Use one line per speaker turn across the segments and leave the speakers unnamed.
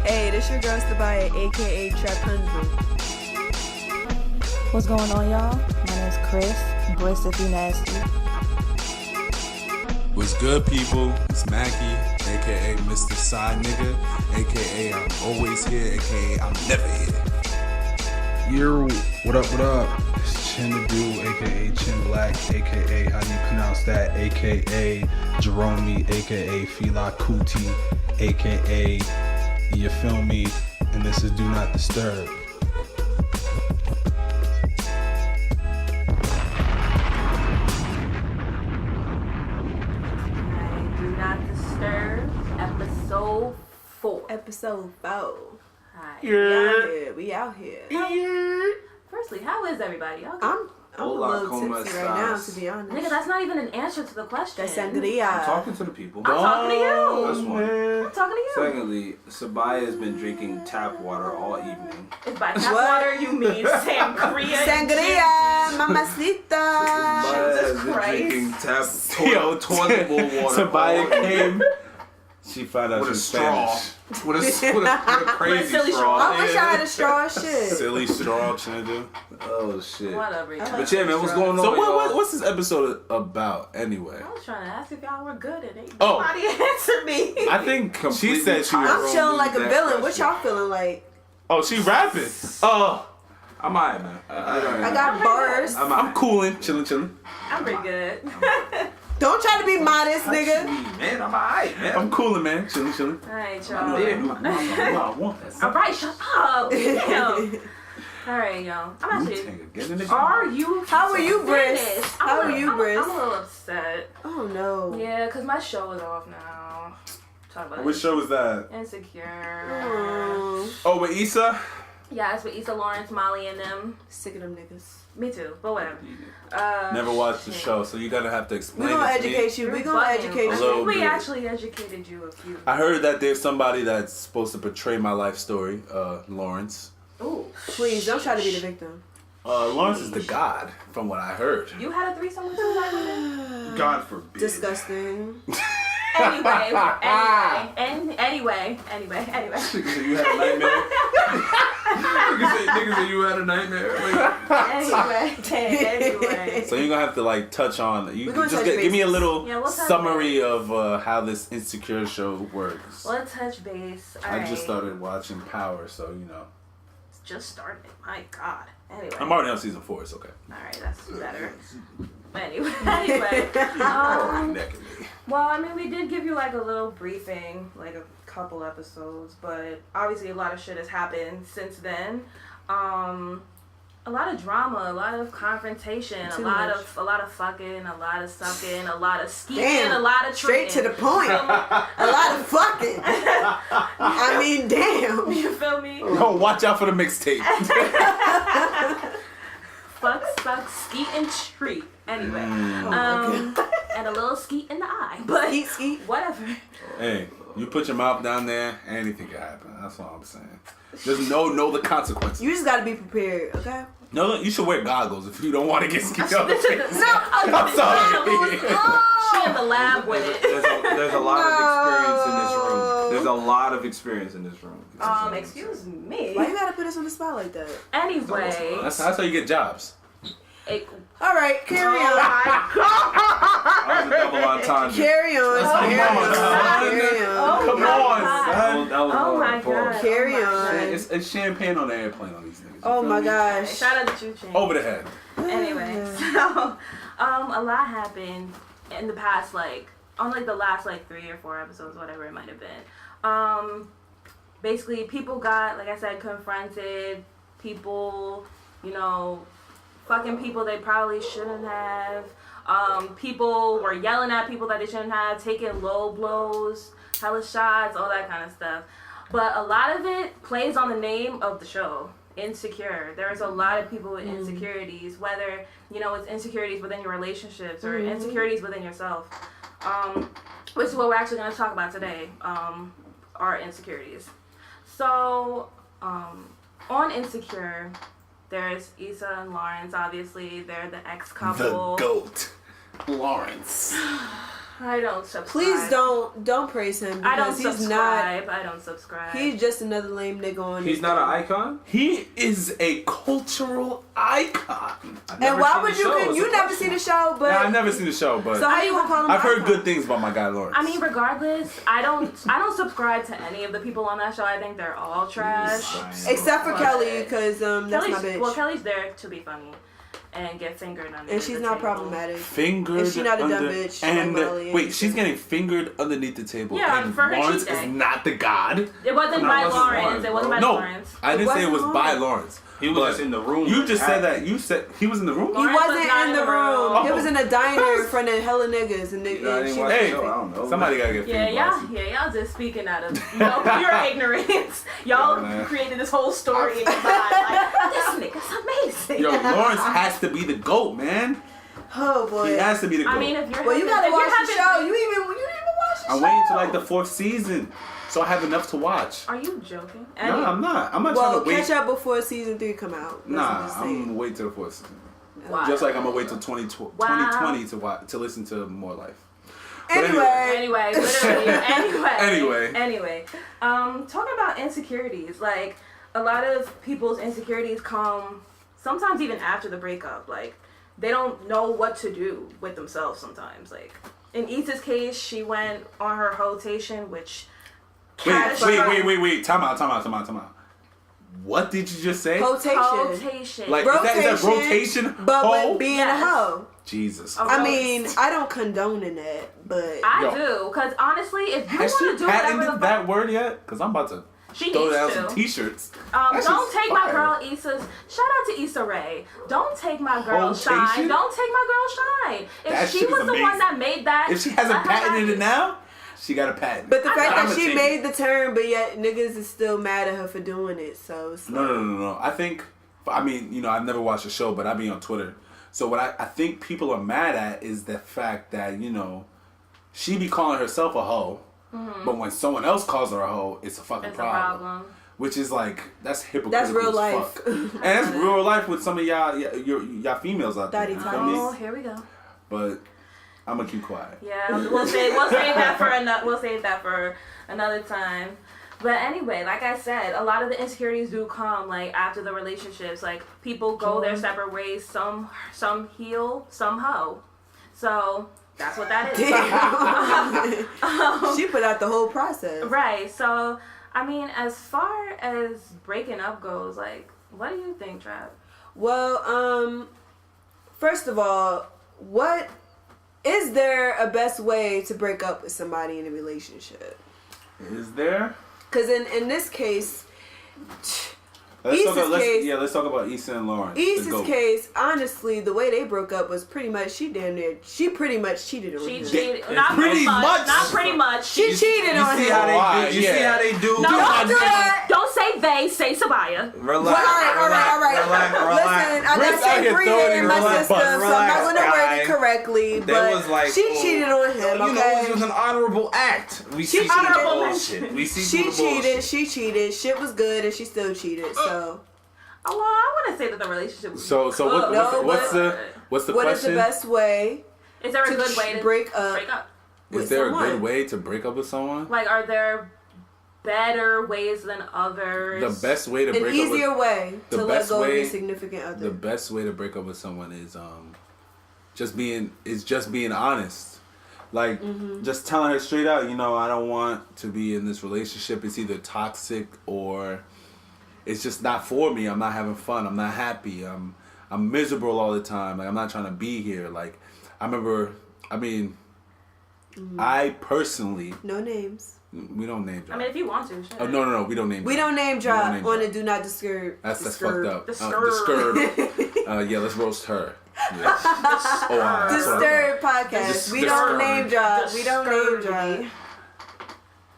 Hey, this your girl Stabaya, aka Trap Hundred.
What's going on, y'all? My name's Chris. Bliss if you nasty.
What's good, people? It's Mackie, aka Mr. Side Nigga, aka I'm always here, aka I'm never here.
Yo, what up, what up? It's Chin the Dude, aka Chin Black, aka how you pronounce that, aka Jerome, aka Fila Kuti, aka you feel me, and this is Do Not Disturb.
Do Not Disturb, episode 4.
Episode 4.
Hi.
We out here.
Firstly, how is everybody? Okay.
I'm a
Hola,
little
¿cómo
tipsy right now,
estás?
to be honest.
Nigga, that's not even an answer to the question.
That's sangria.
I'm talking to the people.
I'm talking to you.
That's one.
I'm talking to you.
Secondly, Sabaya has been drinking tap water all evening.
If by tap
What?
water you mean sangria.
Sangria, mamacita.
Sabaya has been
Christ.
drinking toilet bowl water
Sabaya
all evening.
came. She found out
With a
she's
straw.
Spanish.
With a crazy
silly
straw.
I wish I had a straw shit.
Silly straw, Chinadu.
Oh shit.
Whatever.
I like
But yeah, man, what's going on?
So
y'all?
what's this episode about anyway?
I was trying to ask if y'all were good and ain't
Oh.
nobody answered me.
I think she
Completely
said she was.
I'm chilling like a
That
villain. What
question.
y'all feeling like?
Oh, she rapping. Oh,
I'm alright, man.
I got bars.
I'm cooling, chilling.
I'm pretty good.
Don't try to be modest, nigga.
Man, I'm alright, man.
I'm cooling, man. Chilling.
Alright,
I
y'all.
want that.
Alright, shut up. Damn. Alright, y'all. I'm actually. Are you?
How are you, Briss?
finished?
How are you, Briss?
I'm a little upset.
Oh no.
Yeah, because my show is off now. Talk about
Which
it.
show was that?
Insecure.
Oh, with Issa?
Yeah, it's with Issa Lawrence, Molly, and them.
Sick of them niggas.
Me too, but whatever.
Never watched the
shit.
show, so you gotta have to
We
explain
gonna
it to me.
educate you. We gonna
Bugging.
educate
I
A little
think we
bit.
actually educated you a few.
I heard that there's somebody that's supposed to portray my life story, Lawrence.
Ooh.
Please don't try to be the victim.
Lawrence is the god, from what I heard.
You had a threesome with somebody? Nigga?
God forbid.
Disgusting.
Anyway.
Nigga said you had a nightmare. Nigga said you had a nightmare.
Anyway.
So you're gonna have to like touch on. You
We're gonna
just
touch
give me a
bases.
little
Yeah, we'll touch
summary of how this Insecure show works.
Let's touch base.
I
Alright.
just started watching Power, so you know.
Just started. My God. Anyway.
I'm already on season 4. It's okay.
Alright, that's better. Anyway.
Neck at me.
Well, I mean, we did give you like a little briefing, like a couple episodes, but obviously a lot of shit has happened since then. A lot of drama, a lot of confrontation, a lot of fucking, a lot of sucking, a lot of skeeting,
Damn.
a lot of
Straight to
treating.
the point. A lot of fucking. I mean, damn.
You feel me?
Oh, watch out for the mixtape.
Fuck, suck, skeet, and treat. Anyway, and a little skeet in the eye, but
Skeet, skeet.
whatever.
Hey, you put your mouth down there, anything can happen. That's all I'm saying. Just know the consequences.
You just gotta be prepared, okay?
No, you should wear goggles if you don't want to get skeet up.
I'm
sorry.
She in the lab with it.
There's a lot of experience in this room. There's a lot of experience in this room.
Excuse me.
Why you gotta put us on the spot like that?
Anyway,
That's how you get jobs.
All right, carry on.
That was a double entendre.
Carry on. Carry on. Carry on.
Come on, son.
That was
Oh
a
my
pause.
God.
Carry
Oh my
on.
God.
It's champagne on the airplane on these niggas. you
Oh
feel
my
me?
gosh.
Shout out to Chu Chain.
Over the head.
Anyway, so a lot happened in the past, on the last 3 or 4 episodes, whatever it might have been. Basically, people got, like I said, confronted. People, fucking people they probably shouldn't have. People were yelling at people that they shouldn't have, taking low blows, hella shots, all that kind of stuff. But a lot of it plays on the name of the show. Insecure. There's a lot of people with insecurities, whether it's insecurities within your relationships or insecurities within yourself, which is what we're actually going to talk about today, are insecurities. So on Insecure, there's Issa and Lawrence. Obviously they're the ex-couple.
The GOAT, Lawrence.
I don't subscribe.
Please don't praise him.
I don't
because
subscribe. I don't subscribe.
He's just another lame nigga on.
He's not an icon.
He is a cultural icon.
And why would you never seen the show? But
I've never seen the show, but
so how you gonna call him?
I've heard
icon?
good things about my guy Lawrence.
I mean, regardless, I don't subscribe to any of the people on that show. I think they're all trash.
Except for Kelly, because that's my bitch.
Well, Kelly's there to be funny and get fingered under.
And she's
the
not
table.
problematic.
Fingered.
And she not a dumb
under,
bitch.
And
like Molly
wait,
and
she's getting fingered underneath the table.
Yeah,
and
for her
Lawrence
cheat day.
is not the god.
It wasn't
No,
by
it wasn't
Lawrence.
Lawrence,
It wasn't by
No,
Lawrence.
I didn't say it was
wasn't
by
Lawrence.
Lawrence.
He was just in the room.
You just said
acting.
that. You said he was in the room.
He
Lawrence was
wasn't
not
in the room.
Oh.
He was in a diner in front of hella niggas, and
I didn't watch
Hey,
the show. I don't know.
somebody gotta get fingered.
Y'all just speaking out of pure ignorance. Y'all
Yeah, man.
created this whole story in your mind. Like, this nigga's amazing.
Yo, Lawrence has to be the GOAT, man.
Oh boy.
He has to be the GOAT.
I mean, if you're
Well, you gotta
if you're
watch the
having-
show. You didn't even watch the show.
I'm waiting till like the 4th season, so I have enough to watch.
Are you joking?
No, I'm not. I'm not
Well,
trying to wait.
catch up before season 3 come out. That's what
Nah,
I'm just saying.
I'm gonna wait till the 4th season.
Wow.
Just like I'm gonna wait till 2020
Wow.
to listen to More Life.
Anyway.
Literally.
Anyway.
Anyway. Talking about insecurities, like a lot of people's insecurities come sometimes even after the breakup. Like they don't know what to do with themselves sometimes. Like in Issa's case, she went on her rotation, which
Wait. Time out. What did you just say?
rotation.
Like is that rotation?
But
hoe?
with being
Yes.
a hoe.
Jesus.
A
I mean, I don't condone in it, but
I
Yo.
do, because honestly, if you
Has
want
she
to do whatever the
patented
fuck,
that word yet? Because I'm about to
she
throw
needs
down
to.
some T-shirts.
Don't
shit's
take my
fire.
girl Issa's. Shout out to Issa Rae. Don't take my girl
Rotation?
shine. Don't take my girl shine. If
That
she
shit is
was the one
amazing.
that made that,
If she hasn't
let her have
patented it now, she got a patent.
but the fact
I'ma
that she
take
made the turn, but yet niggas is still mad at her for doing it. So it's like,
No. I mean, I've never watched the show, but I be on Twitter. So what I think people are mad at is the fact that, she be calling herself a hoe, but when someone else calls her a hoe, it's a fucking
It's
problem.
a problem.
Which is like, that's hypocritical.
That's real
as
life.
fuck. And that's real life with some of y'all females out there.
Daddy
You feel
time.
me?
Oh, here we go.
But I'm gonna keep quiet.
Yeah, we'll save that for another time. But anyway, like I said, a lot of the insecurities do come like after the relationships. Like people go their separate ways. Some heal, some hoe. So that's what that is.
Damn. She put out the whole process.
Right. So I mean, as far as breaking up goes, like, what do you think, Trav?
Well, first of all, what is there a best way to break up with somebody in a relationship?
Is there?
Because in this case,
Let's talk about Issa and Lawrence. the
Issa's
GOAT.
case, honestly, the way they broke up was pretty much she pretty much cheated on
She
him.
cheated.
Pretty
Not pretty
much.
much. Not pretty much.
She cheated on him.
See how
Why?
they do? You see
Yeah.
how they do?
No,
Don't do that.
Don't say they. Say Sabaya.
Relax.
All right. Listen, I
Rick's
got
out
St.
here
Free
throwing
in my
it on the
system,
bus.
so I'm not
Relax,
going to word
guys.
it correctly,
That
but
was like,
she cheated on him,
You know,
okay?
it was an honorable act. We see through the
honorable
bullshit. We see
She
through the bullshit.
cheated. Shit was good, and she still cheated, so.
Oh, well, I wouldn't say that the relationship was
So
good.
what's the
What is
question?
the best way
Is there a
to
good way to
break up?
Is
with
there a
someone?
good way to break up with someone?
Like, are there better ways than others?
The best way to
An
break
easier
up with
way
the
to let
best
go of
way-
your significant other.
the best way to break up with someone is just being honest. Like just telling her straight out, I don't want to be in this relationship. It's either toxic or it's just not for me. I'm not having fun. I'm not happy. I'm miserable all the time. Like I'm not trying to be here. Like I personally,
No names.
we don't name drop.
I mean, if you want to. Sure.
Oh no, we don't name drop.
We don't name drop
name
on
drop.
the Do Not Disturb.
That's fucked up.
Disturb.
Yeah, let's roast her. Yeah. That's what I
Disturb podcast. We don't name drop. We don't name drop.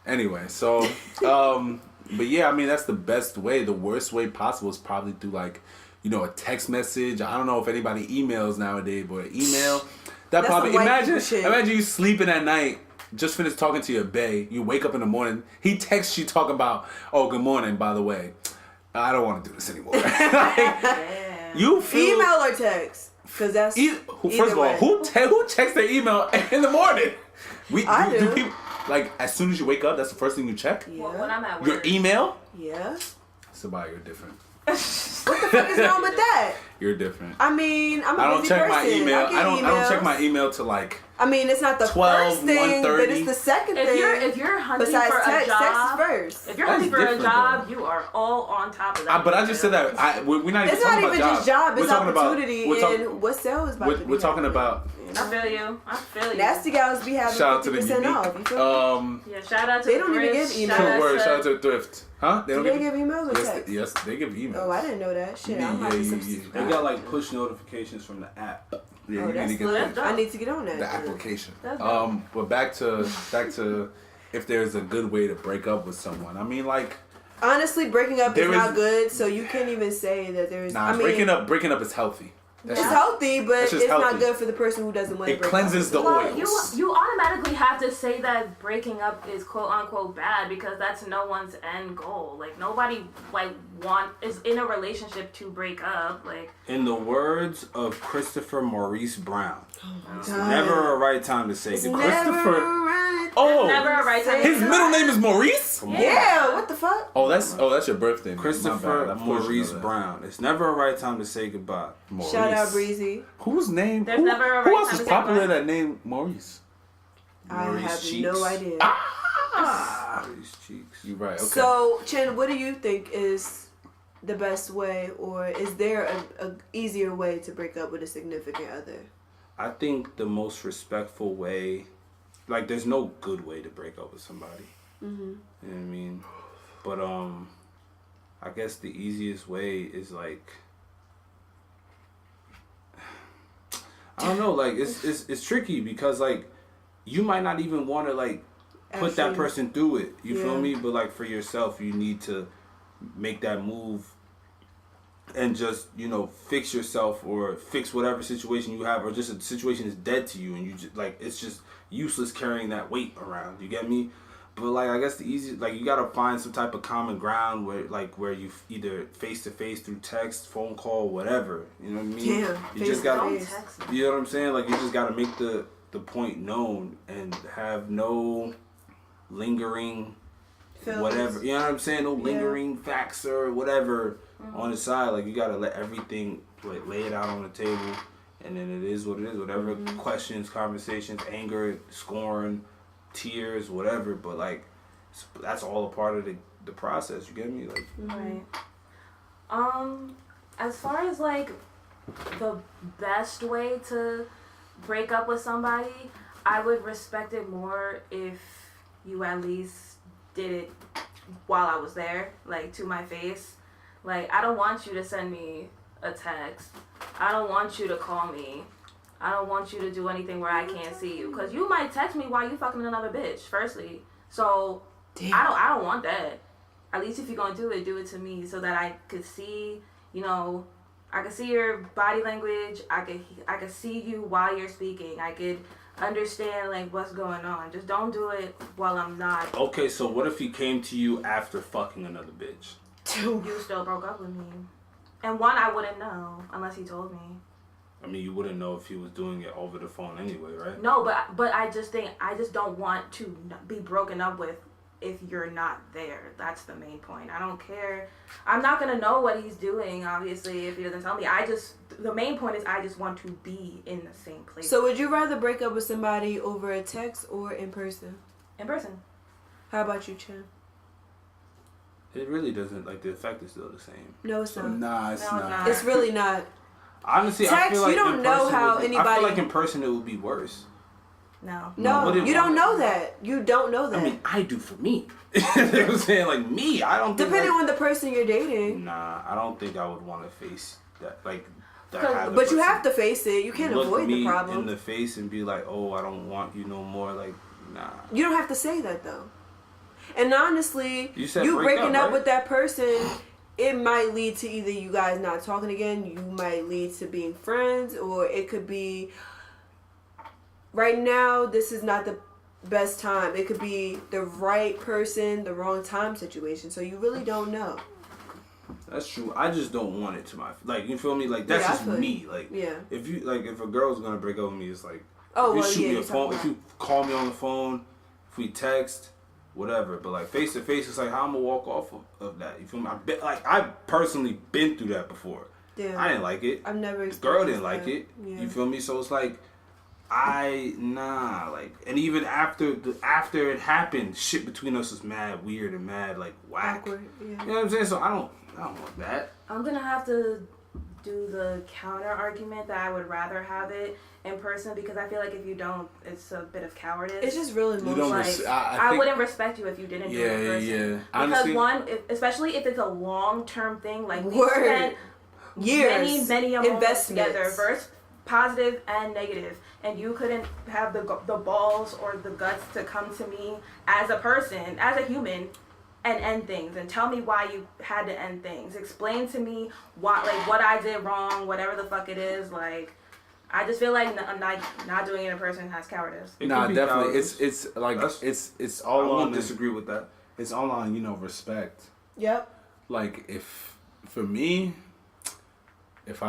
Anyway, so, but yeah, I mean, that's the best way. The worst way possible is probably through a text message. I don't know if anybody emails nowadays, but email.
That's
Probably
some white
imagine
people shit.
you sleeping at night, just finished talking to your bae. You wake up in the morning. He texts you talking about, oh, good morning. By the way, I don't want to do this anymore. You feel
Email or text? Because that's
First of all,
way.
who checks their email in the morning?
I do.
people like as soon as you wake up, that's the first thing you check?
Yeah.
When I'm at work.
Your email?
Yeah.
Somebody, you're different.
What the fuck is wrong with that?
You're different.
I mean, I'm a
I don't
busy
check
person.
my email.
I
don't check my email till like
I mean, it's not the
12,
first thing, but
1:30.
it's the second
If
thing.
you're hunting
Besides
for a
text,
job,
text is first.
if you're
That's
hunting for a
different,
job,
though.
you are all on top of that.
but I just said that we're not even
It's not
talking
even
about
just job. It's
We're talking about-
opportunity
we're talk-
and what sale is about to be.
We're talking
happening.
about
I feel you. I feel you.
Nasty gals be having
shout out to the
50%
unique.
off. You feel me?
Yeah, shout out to
They
the
don't even
thrift,
give emails.
Shout out to Thrift. Huh?
Do they give emails or
yes,
text?
yes, they give emails.
Oh, I didn't know that. Shit,
Yeah,
I'm
yeah,
having
yeah,
some.
yeah.
They got like push notifications from the app.
Yeah,
Oh,
you need
that's
to get
lit.
the
I need to get on that.
application.
That's dope.
But back to if there's a good way to break up with someone. I mean, like,
Honestly, breaking up
There
is
is-
not good, so you can't even say that there's.
nah,
I mean,
breaking up is healthy. That's
it's
just-
healthy, but
That's
it's
just
not
healthy.
good for the person who doesn't want to
It
break
cleanses
up.
the
Well,
oils.
you automatically have to say that breaking up is quote unquote bad because that's no one's end goal. Like nobody is in a relationship to break up. Like
In the words of Christopher Maurice Brown, it's
God.
never a right time to say
It's
goodbye.
never
Christopher-
right.
Oh,
never a right time.
his middle name is Maurice.
Come on.
Yeah, what the fuck?
Oh, that's your birthday. man. My
Christopher
bad. Of course you
Maurice
know that.
Brown. It's never a right time to say goodbye.
Maurice.
Shout out Breezy.
Whose name?
There's
Who,
never a
who
right
else
time
is
to say
popular
goodbye.
that name Maurice?
I
Maurice
have
Cheeks.
no idea.
Maurice Cheeks.
You right. Okay.
So, Chen, what do you think is the best way, or is there a easier way to break up with a significant other?
I think the most respectful way, like there's no good way to break up with somebody.
Mm-hmm.
You know what I mean? But I guess the easiest way is like, I don't know, like it's tricky because like you might not even want to like put that
Actually,
person through it. You feel
yeah.
me? But like for yourself, you need to make that move and just, you know, fix yourself or fix whatever situation you have, or just a situation is dead to you and you just like it's just useless carrying that weight around. You get me? But like I guess the easiest, like you gotta find some type of common ground where you either face to face through text, phone call, whatever. You know what I mean?
Yeah,
You just gotta,
Don't text me.
you know what I'm saying? Like you just gotta make the point known and have no lingering
Feelings.
whatever. You know what I'm saying? No lingering facts or whatever on the side. Like you gotta let everything like lay it out on the table, and then it is what it is. Whatever questions, conversations, anger, scorn, tears, whatever. But like that's all a part of the process. You get me? Like
Right. As far as like the best way to break up with somebody, I would respect it more if you at least did it while I was there, like to my face. Like I don't want you to send me a text. I don't want you to call me. I don't want you to do anything where I can't see you, cause you might text me while you fucking another bitch. Firstly, so
Damn.
I don't want that. At least if you're gonna do it to me so that I could see, you know, I could see your body language. I could see you while you're speaking. I could understand like what's going on. Just don't do it while I'm not.
okay, so what if he came to you after fucking another bitch?
You still broke up with me, and one I wouldn't know unless he told me.
I mean, you wouldn't know if he was doing it over the phone anyway, right?
No, but I just don't want to be broken up with if you're not there. That's the main point. I don't care. I'm not gonna know what he's doing, obviously, if he doesn't tell me. The main point is I just want to be in the same place.
So, would you rather break up with somebody over a text or in person?
in person.
How about you, Chen?
It really doesn't, like, the effect is still the same.
No, it's not.
Nah, it's
No, it's
not.
not.
It's really not.
Honestly, I
Text,
feel like
you don't
in
know
person
how
would be, I
anybody-
feel like in person it would be worse.
No.
No,
Nobody
you don't
wants-
know that. You don't know that.
I mean, I do for me. You know what I'm saying? Like, me, I don't think,
Depending
like,
on the person you're dating.
Nah, I don't think I would want to face that, like, that.
Cause-
have the
But you
person
have to face it. You can't
look
avoid
me
the problem.
in the face and be like, oh, I don't want you no more. Like, nah.
You don't have to say that though. And honestly,
You said
you
break
breaking
up,
up
right?
with that person, it might lead to either you guys not talking again, you might lead to being friends, or it could be right now this is not the best time. It could be the right person, the wrong time situation. So you really don't know.
That's true. I just don't want it to my, like, you feel me? Like, that's
Yeah, I
just
feel
me. Like,
Yeah.
if you, like, if a girl's gonna break up with me, it's like,
Oh,
if you
well,
shoot
yeah,
me a
you're
phone,
talking
if you call me on the phone, if we text, whatever. But like face to face, it's like how I'm gonna walk off of that. You feel me? I've personally been through that before.
Damn.
I didn't like it.
I've never
The girl didn't
experienced
like
that.
it.
Yeah.
You feel me? So it's like and even after it happened, shit between us was mad weird and mad like whack.
Awkward, yeah.
You know what I'm saying? So I don't want that.
I'm gonna have to do the counter argument that I would rather have it in person because I feel like if you don't, it's a bit of cowardice.
It's just real
You
emotional.
don't
like
I think,
wouldn't respect you if you didn't do it in person.
Yeah.
Because
Honestly,
especially if it's a long-term thing, like we
Word.
spent
Years.
many a moments
Investments.
together, versus positive and negative, and you couldn't have the balls or the guts to come to me as a person, as a human, and end things and tell me why you had to end things. Explain to me what I did wrong, whatever the fuck it is. Like, I just feel like not doing it in person has cowardice.
It
nah,
could be
definitely.
cowardice.
It's like
That's-
it's
I
all
won't
on
disagree with that.
It's all on respect.
Yep.
Like if for me, if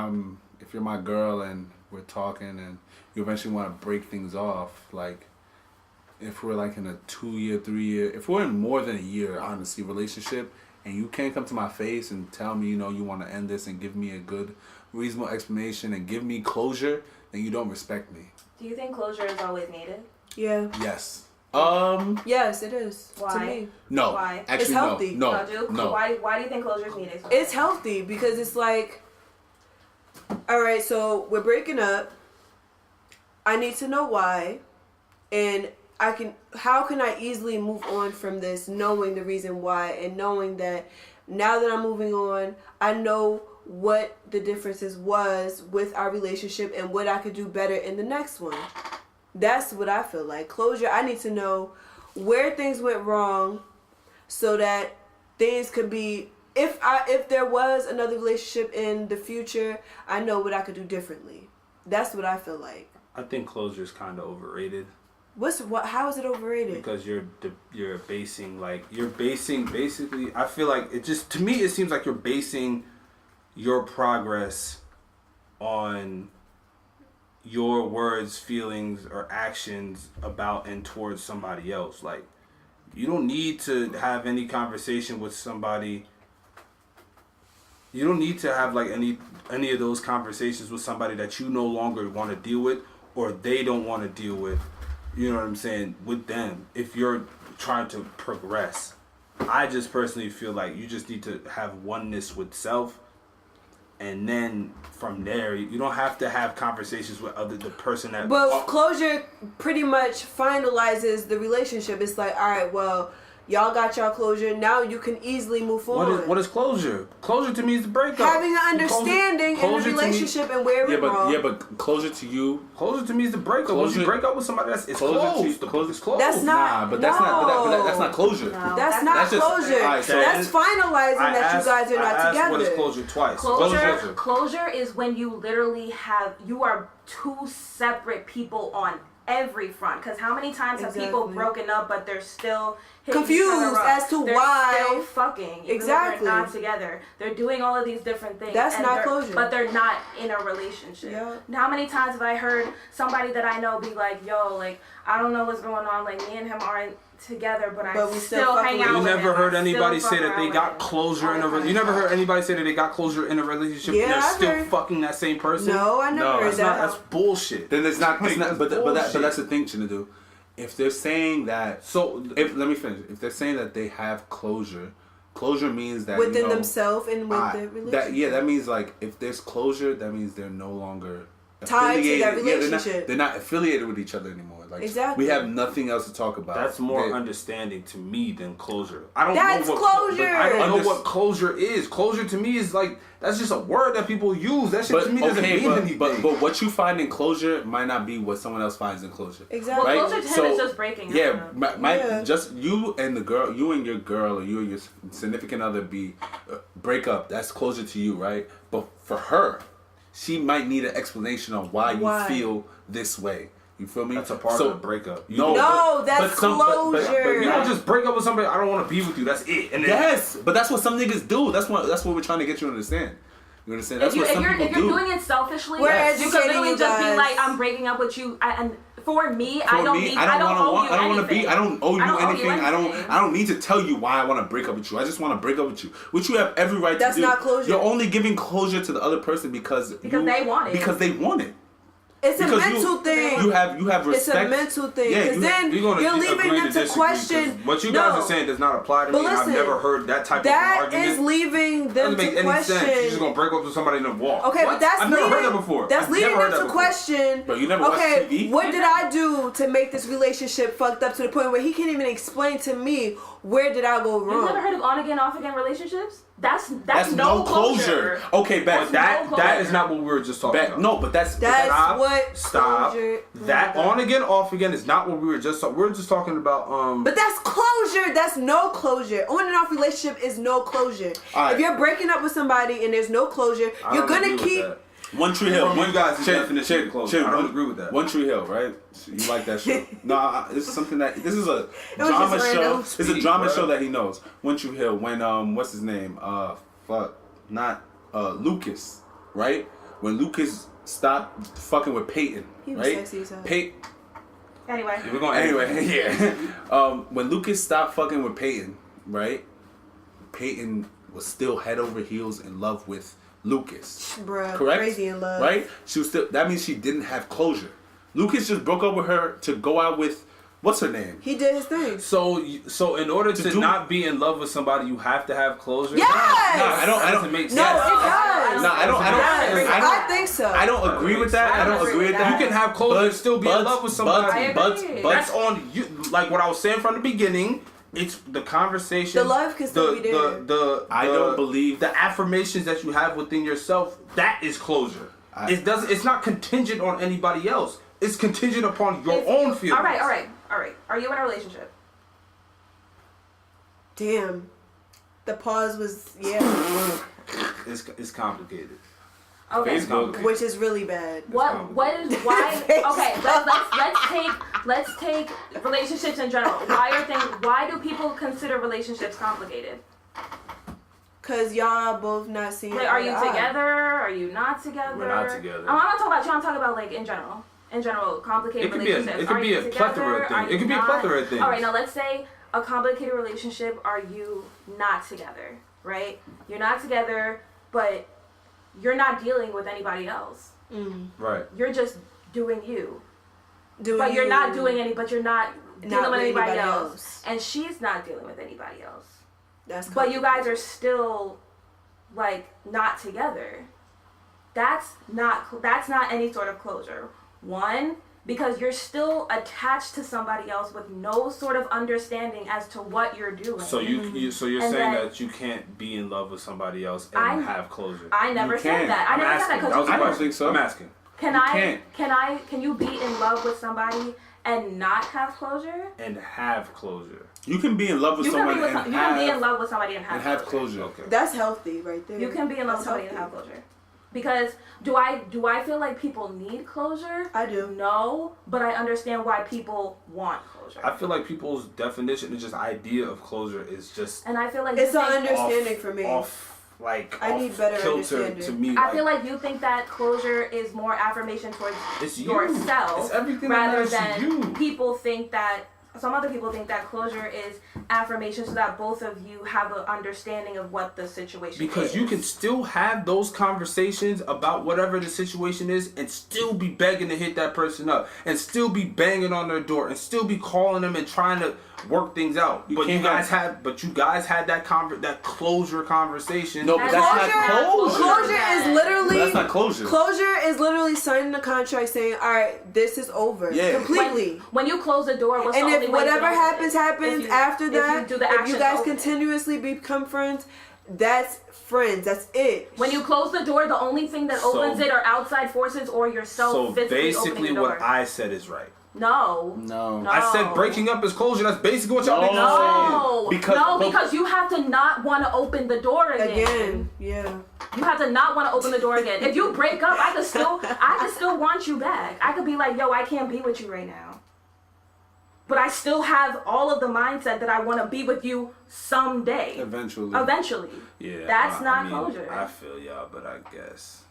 you're my girl and we're talking and you eventually want to break things off, like if we're like in a 2-year, 3-year, if we're in more than a year, honestly, relationship, and you can't come to my face and tell me, you want to end this and give me a good, reasonable explanation and give me closure, then you don't respect me.
Do you think closure is always needed?
Yeah.
Yes.
Yes, it is.
Why?
To me.
No.
Why?
Actually,
It's healthy.
No. No.
Why do you think closure is needed?
It's healthy because it's like, all right, so we're breaking up. I need to know why, and how can I easily move on from this, knowing the reason why, and knowing that now that I'm moving on, I know what the differences was with our relationship and what I could do better in the next one. That's what I feel like. Closure, I need to know where things went wrong so that things could be, if there was another relationship in the future, I know what I could do differently. That's what I feel like.
I think closure is kind of overrated.
How is it overrated?
Because you're basing basically. I feel like to me it seems like you're basing your progress on your words, feelings, or actions about and towards somebody else. Like, you don't need to have any conversation with somebody. You don't need to have like any of those conversations with somebody that you no longer want to deal with or they don't want to deal with. You know what I'm saying? With them, if you're trying to progress. I just personally feel like you just need to have oneness with self, and then from there, you don't have to have conversations with the person that.
But closure pretty much finalizes the relationship. It's like, all right, well, y'all got y'all closure. Now you can easily move forward.
What is closure? Closure to me is the breakup.
Having an understanding in the relationship and where it went wrong.
But closure to you.
Closure to me is the breakup. Once you break up with somebody, it's closed. It's closed.
That's not.
That's not closure.
No,
That's not
just-
closure.
alright, so
that's finalizing that you guys are not together.
What is closure twice?
Closure is when you literally you are two separate people on every front. Because how many times have people broken up but they're still
confused as to
they're
why
still fucking even
exactly
though they're not together. They're doing all of these different things.
That's not closure.
But they're not in a relationship.
Yeah.
How many times have I heard somebody that I know be like, yo, like, I don't know what's going on, like, me and him aren't together, but
we
still hang out
You
with
never
him.
heard
I
anybody
still
say
fuck
that they
around
got
with him.
closure in a relationship. You never heard anybody say that they got closure in a relationship
Yeah,
and they're
I've
still
heard.
fucking that same person?
No, I never heard that.
That's bullshit.
Then it's not. But
bullshit.
that's the thing to do. If they're saying that, let me finish. If they're saying that they have closure means that
within themselves and with their relationship.
That means like if there's closure, that means they're no longer
tied to
affiliated.
that relationship.
They're not affiliated with each other anymore. Like
exactly.
we have nothing else to talk about.
That's more understanding to me than closure. I don't
That's
know what
closure.
I don't know what closure is. Closure to me is like that's just a word that people use. That shit to me doesn't mean anything.
But what you find in closure might not be what someone else finds in closure.
Exactly.
Well,
Right?
closure to him is just breaking up.
Yeah, just you and your girl, or you and your significant other break up. That's closure to you, right? But for her, she might need an explanation on why you feel this way. You feel me?
That's a part of the breakup.
That's closure.
But you don't just break up with somebody. I don't want to be with you. That's it. And then,
yes, but that's what some niggas do. That's what we're trying to get you to understand. You understand? That's what some people do.
If you're doing it selfishly,
We're
you could
educating
really
you
just
guys.
be like, I'm breaking up with you. And For me,
For
I don't
me,
need.
I don't
owe you
want to
anything.
be. I don't owe you anything. I
anything.
don't need to tell you why I want to break up with you. I just want to break up with you, which you have every right
That's
to do.
not closure.
You're only giving closure to the other person because
they want it.
Because they want it.
It's a
Because
mental thing.
You have respect.
It's a mental thing.
Yeah,
Because then you're leaving them to question.
What you guys are saying does not apply to me.
But
And I've
listen,
never heard that type of
that
argument.
is leaving them
Doesn't make
to
any
question.
sense. You're just gonna break up with somebody and then walk.
Okay,
What?
but that's
I've
leading,
never heard that before.
That's
I've
leading
never heard
them
that
to
before.
question.
Bro, you never watched
okay,
TV?
what did I do to make this relationship fucked up to the point where he can't even explain to me where did I go
You've
wrong?
never heard of on again, off again relationships? That's
no closure. Okay,
But
bet.
that is not what we were just talking about.
No, but that's
That's what
Stop.
closure.
That on again, off again is not what we were just talking. We're just talking about
But that's closure. That's no closure. On and off relationship is no closure.
All right.
If you're breaking up with somebody and there's no closure,
I
you're
don't
gonna
agree with
keep.
that.
One Tree Hill.
From you guys' definition of closure. I don't agree with that.
One Tree Hill, right? You like that show? No, this is something that this is a
was
drama
just
show.
random.
It's a
Speak,
drama
bro.
show that he knows. One Tree Hill. When what's his name? Lucas, right? When Lucas stopped fucking with Peyton,
He was
right?
sexy as hell.
Anyway.
We're going
Anyway, yeah. When Lucas stopped fucking with Peyton, right? Peyton was still head over heels in love with Lucas.
Bruh,
Correct?
crazy in love.
Right? She was still. That means she didn't have closure. Lucas just broke up with her to go out with what's her name?
He did his thing.
So in order to
do-
not be in love with somebody, you have to have closure.
Yes!
I don't.
That doesn't make sense.
No, it does.
No, I don't.
Yes, I think so.
I don't agree with that. I don't agree with that.
You can have closure and still be in love with somebody.
agree.
That's on you. Like what I was saying from the beginning. It's the conversation.
The love can still be there.
I don't believe
the affirmations that you have within yourself. That is closure. It doesn't. It's not contingent on anybody else. It's contingent upon your own feelings.
All right. Are you in a relationship?
Damn. The pause was
It's complicated.
Okay.
Facebook.
which is really bad.
What is why? Okay, let's take relationships in general. Why do people consider relationships complicated?
Cause y'all both not seeing.
Like, are you
eye to eye.
together? Are you not together?
We're not together.
I'm not talking about you. I'm talking about like in general. In general, complicated relationships.
It could
Are
be
you
a
together?
plethora of things.
Are
It
you
could be a
not?
plethora of things.
All right, now let's say a complicated relationship. Are you not together? Right? You're not together, but you're not dealing with anybody else.
Right.
You're just doing you.
Doing
But you're
you.
not doing but you're not dealing with anybody
anybody
else. And she's not dealing with anybody else.
That's
But you guys are still like not together. That's not any sort of closure. One, because you're still attached to somebody else with no sort of understanding as to what you're doing.
So you're
And
saying
then-
that you can't be in love with somebody else and have closure.
I never
You
said
can.
that. I
I'm
never said
asking.
that
That was
because
I don't think so.
I'm asking.
Can you be in love with somebody and not have closure?
And have closure.
You can be in love with
You can
someone
be with
and
you can be in
have
love with somebody and have
closure.
Okay.
That's healthy right there.
You can be in love with somebody and have closure. Because do I feel like people need closure?
I do.
No, but I understand why people want closure.
I feel like people's definition and just idea of closure is just
And I feel like
It's
you
an
think-
understanding for me.
I
need better
kilter
understanding.
to me.
I feel like you think that closure is more affirmation towards
It's you.
yourself
It's everything that
rather
matters to
than
you.
people think that some other people think that closure is affirmation so that both of you have an understanding of what the situation
Because
is.
you can still have those conversations about whatever the situation is and still be begging to hit that person up and still be banging on their door and still be calling them and trying to work things out. But you guys had that closure conversation.
No, but that's not closure.
Closure is literally.
But that's not closure.
Closure is literally signing a contract saying, "All right, this is over
Yeah.
completely."
When you close the door, what's
And
the only
if
way
whatever
to open
happens,
it?
happens
If you-
after
if
that.
you do the
If you
action
guys
to open it.
continuously become friends, that's friends. That's it.
When you close the door, the only thing that opens it are outside forces or yourself
So
physically
basically
opening the door.
what I said is right.
No.
I
said breaking up is closure. That's basically what y'all niggas
No,
Because-
because you have to not want to open the door
Again, yeah.
You have to not want to open the door again. If you break up, I could still want you back. I could be like, yo, I can't be with you right now. But I still have all of the mindset that I want to be with you someday. Eventually.
Yeah.
That's not
I
closure.
I feel y'all, but I guess.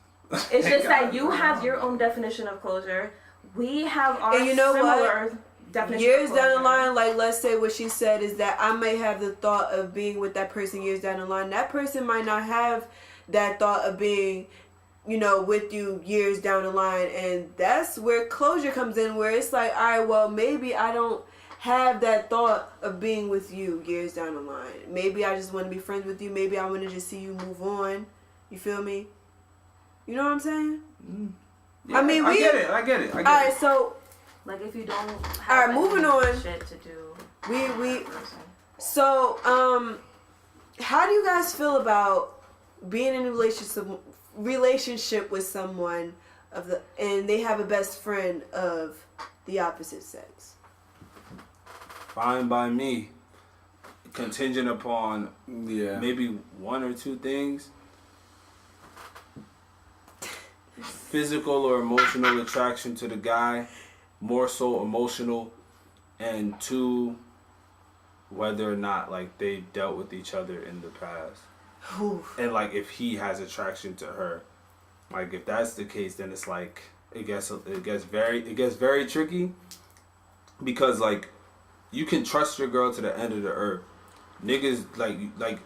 It's just that you have your own definition of closure, We have our
And you know
similar
what?
definition.
Years
of
down the
closure.
line, like let's say what she said is that I may have the thought of being with that person years down the line. That person might not have that thought of being, you know, with you years down the line. And that's where closure comes in, where it's like, all right, well, maybe I don't have that thought of being with you years down the line. Maybe I just want to be friends with you. Maybe I want to just see you move on. You feel me? You know what I'm saying?
Yeah,
I mean,
I get it.
All right, so
Like if you don't have
All right, moving on.
shit to do.
we so how do you guys feel about being in a relationship with someone and they have a best friend of the opposite sex?
Fine by me. Contingent upon maybe one or two things. Physical or emotional attraction to the guy, more so emotional, and two, whether or not like they dealt with each other in the past.
Oof.
And like if he has attraction to her. Like if that's the case, then it's like it gets very tricky, because like you can trust your girl to the end of the earth. Niggas like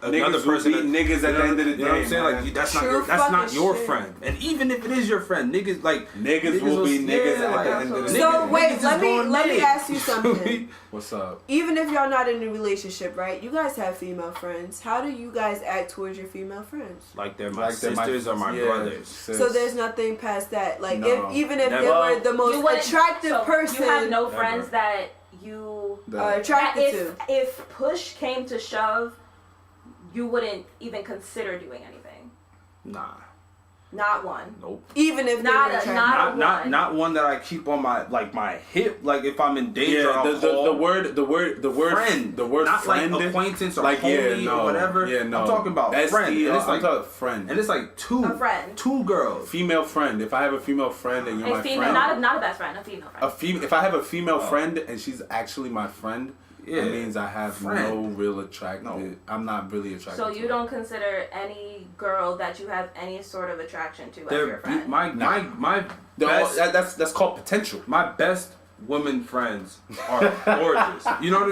another
Niggas will
person
beat niggas at the end of the day.
You know what I'm saying?
Man.
Like that's
True
not
fucking
your
shit.
friend. And even if it is your friend, niggas
will be niggas at the end of the day.
So wait,
niggas
let
is
me
going
let me
niggas.
ask you something.
What's up?
Even if y'all not in a relationship, right? You guys have female friends. How do you guys act towards your female friends?
Like they're my sisters or my brothers.
So there's nothing past that. Like
No,
even if
never.
they were the
You
most
wouldn't-
attractive
so
person,
You have no
Never.
friends that you
are attracted to.
if push came to shove, you wouldn't even consider doing anything.
Nah.
Not one.
Nope.
Even if
Not
they were
a-
attractive.
not-
Not one that I keep on my hip. Like if I'm in danger,
Yeah,
I'll
the
call.
word
friend.
the word
not
friend,
like acquaintance or
like
homie or whatever.
Yeah, no.
I'm talking about friend. And it's
I'm
like
talking friend.
and it's like
A friend.
two girls.
Female friend. If I have a female friend and you're
A
my
female,
friend,
not a best friend, a female friend.
if I have a female friend and she's actually my friend,
Yeah.
that means I have
Friend.
no real attraction.
No.
I'm not really attracted.
So
to
you
her.
don't consider any girl that you have any sort of attraction to as
They're
your friend?
my
They're all-
best
that's called potential.
my best women friends are gorgeous. You know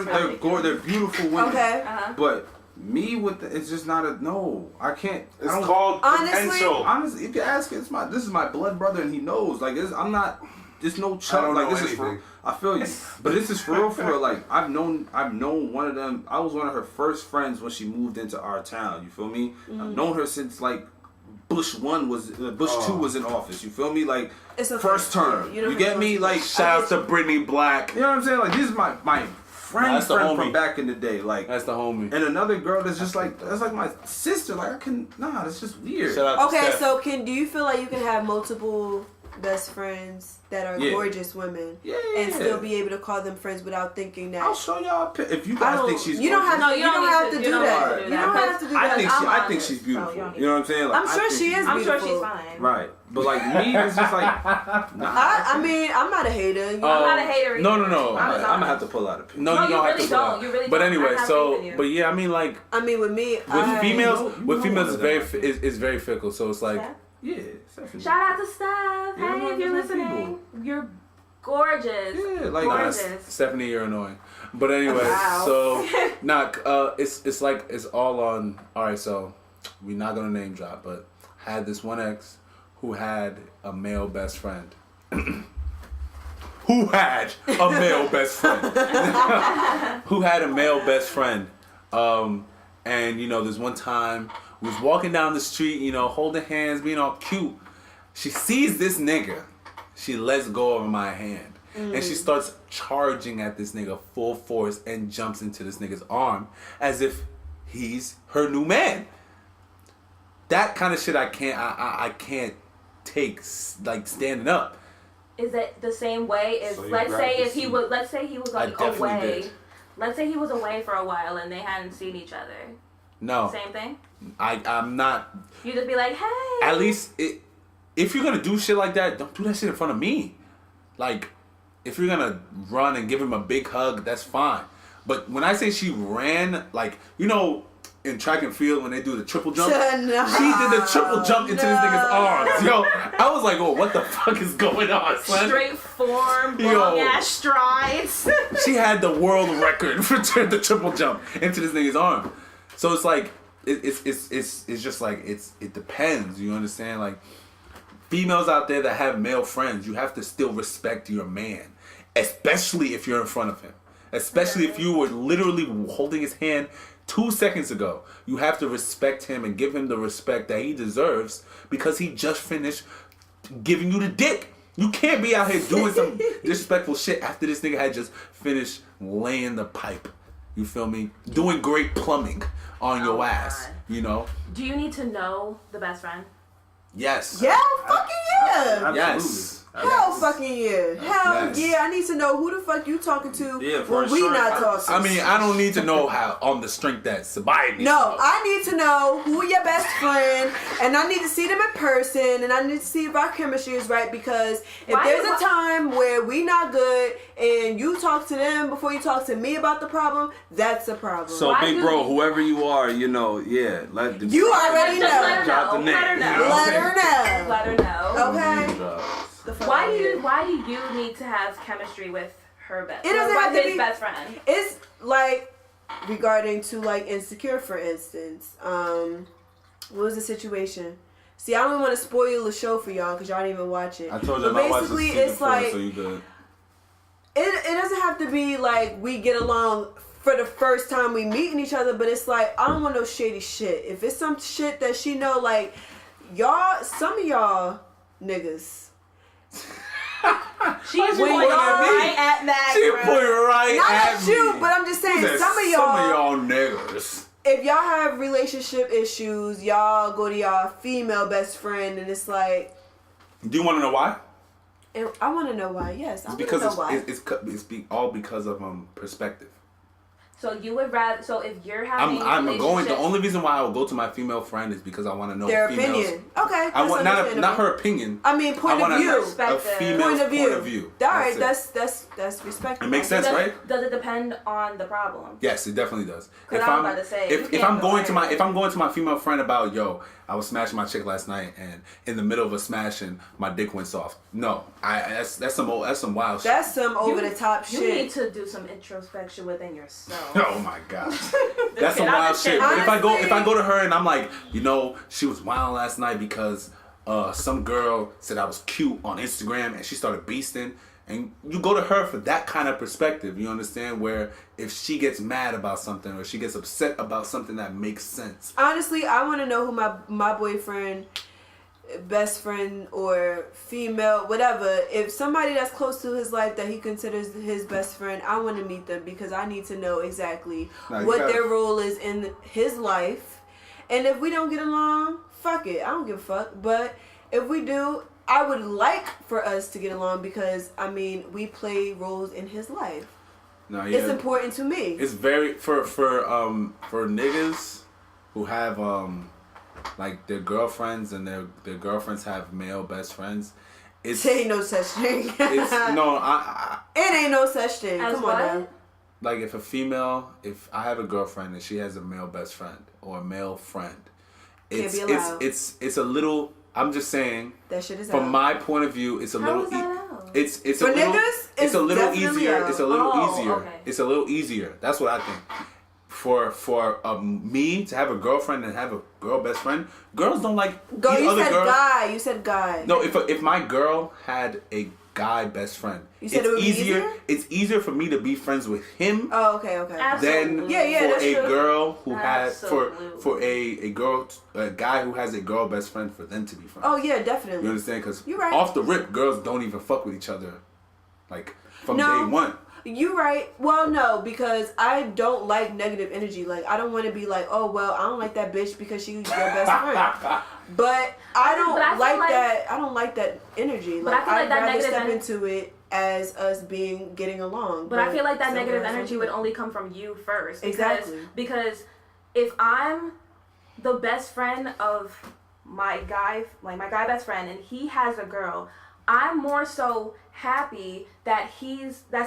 they're beautiful women.
Okay.
But me with it's just not a no. I can't.
It's
I don't,
called
Honestly-
potential.
honestly. You can ask it. This is my blood brother and he knows. Like I'm not. There's no
I
chuck.
don't
Like
know
this is for.
anything.
I feel you, but this is for real. For real. Like I've known one of them. I was one of her first friends when she moved into our town. You feel me? I've known her since like Bush 2 was in office. You feel me? Like
It's okay.
first term.
Yeah, you don't
You
have
get
to-
me? Like
Shout out to Brittany Black.
you know what I'm saying? Like this is my friend
That's the homie.
from back in the day. Like
That's the homie.
and another girl that's just like that's like my sister. Like I can that's just weird.
Shout out to
Okay,
Steph.
so do you feel like you can have multiple best friends that are
Yeah.
gorgeous women
Yeah.
and still be able to call them friends without thinking that?
I'll show y'all a if you
I
guys
don't-
think she's
you don't have
gorgeous.
to. You don't have to
you
do
don't
that.
have to do
You
that,
don't
because
have to do
I
that.
think
I'm
I think
honest,
she's
so
beautiful.
you don't need
You know what I'm saying? Like,
I'm
I
sure
think
she is
I'm sure
beautiful.
she's fine.
Right, but like me, it's just like nah.
I mean, I'm not a hater.
I'm not a hater.
No,
either.
no, no.
I'm
I'm
just
gonna
honest.
have to pull out a picture.
No,
No,
you
you
don't have
really
to.
don't. You really
But
don't.
anyway,
I have
so
faith in you.
but yeah, I mean like
I mean, with me,
with females,
you
with
know
females
one of them,
is very fickle. So it's like
Steph?
Yeah, Stephanie.
Shout out to Steph.
Yeah,
Hey, if you're
those
listening, you're gorgeous.
Yeah, like
Nah,
Gorgeous.
Stephanie, you're annoying. But anyway,
Wow.
so it's like it's all on. All right, so we're not gonna name drop, but had this one ex who had a male best friend. Who had a male best friend? Who had a male best friend? And you know, there's one time we was walking down the street, you know, holding hands, being all cute. She sees this nigga. She lets go of my hand. And she starts charging at this nigga full force and jumps into this nigga's arm as if he's her new man. That kind of shit I can't take, like standing up.
Is it the same way if
So you
let's
grabbed
say
the
if he
seat.
was let's say he was
I
like
definitely
away.
did.
Let's say he was away for a while and they hadn't seen each other.
No,
Same thing?
I'm not.
You just be like, hey.
At least if you're gonna do shit like that, don't do that shit in front of me. Like, if you're gonna run and give him a big hug, that's fine. But when I say she ran, like, you know, in track and field when they do the triple jump.
No.
She did the triple jump into this nigga's arms. Yo, I was like, oh, what the fuck is going on, son?
Straight form,
Yo.
long ass strides.
She had the world record for the triple jump into this nigga's arm. So it's like it's just like it depends. You understand? Like females out there that have male friends, you have to still respect your man, especially if you're in front of him. Especially if you were literally holding his hand 2 seconds ago. You have to respect him and give him the respect that he deserves because he just finished giving you the dick. You can't be out here doing some disrespectful shit after this nigga had just finished laying the pipe. You feel me? Doing great plumbing on your ass.
God.
You know?
Do you need to know the best friend?
Yes.
Yeah, fucking yeah.
Yes.
Hell fucking yeah. Hell
Yes.
yeah. I need to know who the fuck you talking to
Yeah, for
when we
sure.
not talking.
I mean, I don't need to know how on the strength that Sabaya needs to
No,
know.
I need to know who your best friend, and I need to see them in person, and I need to see if our chemistry is right, because if there's a time where we not good and you talk to them before you talk to me about the problem, that's a problem.
So,
Why
big
do
bro,
you-
whoever you are, you know, yeah. Let the,
You already
Just
know.
let her
Drop the
know.
name.
Let her know.
You know what I'm
Let her know.
Let her know.
Okay.
Drugs.
Why do you need to have chemistry with her best?
It doesn't
or
have
with
to
his
be-
best friend.
It's like regarding to like Insecure, for instance. What was the situation? See, I don't want to spoil the show for y'all because y'all didn't even watch it.
I told you
But
I'm not watching
basically,
season
it's
4,
like
so you good.
it doesn't have to be like we get along for the first time we meeting each other, but it's like I don't want no shady shit. If it's some shit that she know, like y'all, some of y'all niggas.
She's
When
pointing
y'all-
right at that.
She
girl.
put it right
Not
at
at
me.
you, but I'm just saying
She said,
some of y'all
niggas.
if y'all have relationship issues, y'all go to y'all female best friend, and it's like,
Do you want to know why?
and I want to know why. Yes, I
It's
want to
because
know why.
all because of perspective.
So you would rather. So if you're having
I'm going. The
relationships-
only reason why I would go to my female friend is because I want to know
Their
females.
opinion. Okay,
I want
that's
not her opinion.
I mean, point
I
of
want
view.
a
Perspective.
female's
Point of view. All right,
That's it.
that's respectable.
It makes sense,
does,
right?
Does it depend on the problem?
Yes, it definitely does.
'Cause I was about to say, you
if
can't
I'm
go
going to
higher.
if I'm going to my female friend about, yo, I was smashing my chick last night and in the middle of a smashing my dick went soft. No, that's some wild shit.
That's some over the top
You
shit.
need to do some introspection within yourself.
Oh my god. That's some
I'm
wild
just
shit.
kidding.
But if
Honestly-
I go to her and I'm like, you know, she was wild last night because some girl said I was cute on Instagram and she started beasting, and you go to her for that kind of perspective, you understand, where if she gets mad about something or she gets upset about something that makes sense.
Honestly, I want to know who my boyfriend, best friend, or female, whatever. If somebody that's close to his life that he considers his best friend, I want to meet them because I need to know exactly
Now, you
what
gotta-
their role is in his life. And if we don't get along, fuck it. I don't give a fuck. But if we do, I would like for us to get along because I mean we play roles in his life.
No, yeah,
It's important to me.
It's very for niggas who have like their girlfriends and their girlfriends have male best friends. It's
It ain't no such thing.
it's no I
It ain't no such thing.
As
Come on
what?
now.
like if I have a girlfriend and she has a male best friend or a male friend, it's
be allowed.
it's a little. I'm just saying.
That shit is
From
out.
my point of view, it's a
How
little.
is that out?
It's
For
a little.
niggas,
it's a
it's
little
definitely
easier.
out.
It's a little
Oh,
easier.
okay.
It's a little easier. That's what I think. For me to have a girlfriend and have a girl best friend, girls don't like
Go,
these
you
other
said
girls.
guy. You said guy.
No, if my girl had a guy best friend,
You said
it's
it would be easier?
It's easier for me to be friends with him
Oh, okay.
than
Absolutely.
Yeah,
for
that's
a
true.
girl who has
Absolutely.
for a guy who has a girl best friend for them to be friends.
Oh yeah,
You
definitely.
understand? Because
You're right.
off the rip, girls don't even fuck with each other, like from
No.
day one.
You right. Well, no, because I don't like negative energy. Like I don't want to be like, oh well, I don't like that bitch because she's your best friend. But I don't
But I feel
like
like-
that. I don't like that energy.
But
Like
I feel like
I'd
that
rather
negative
step
ener-
into it as us getting along.
But I feel like that
some
negative
girls don't
energy
do
would
it.
only come from you first.
Exactly.
Because if I'm the best friend of my guy best friend, and he has a girl, I'm more so happy that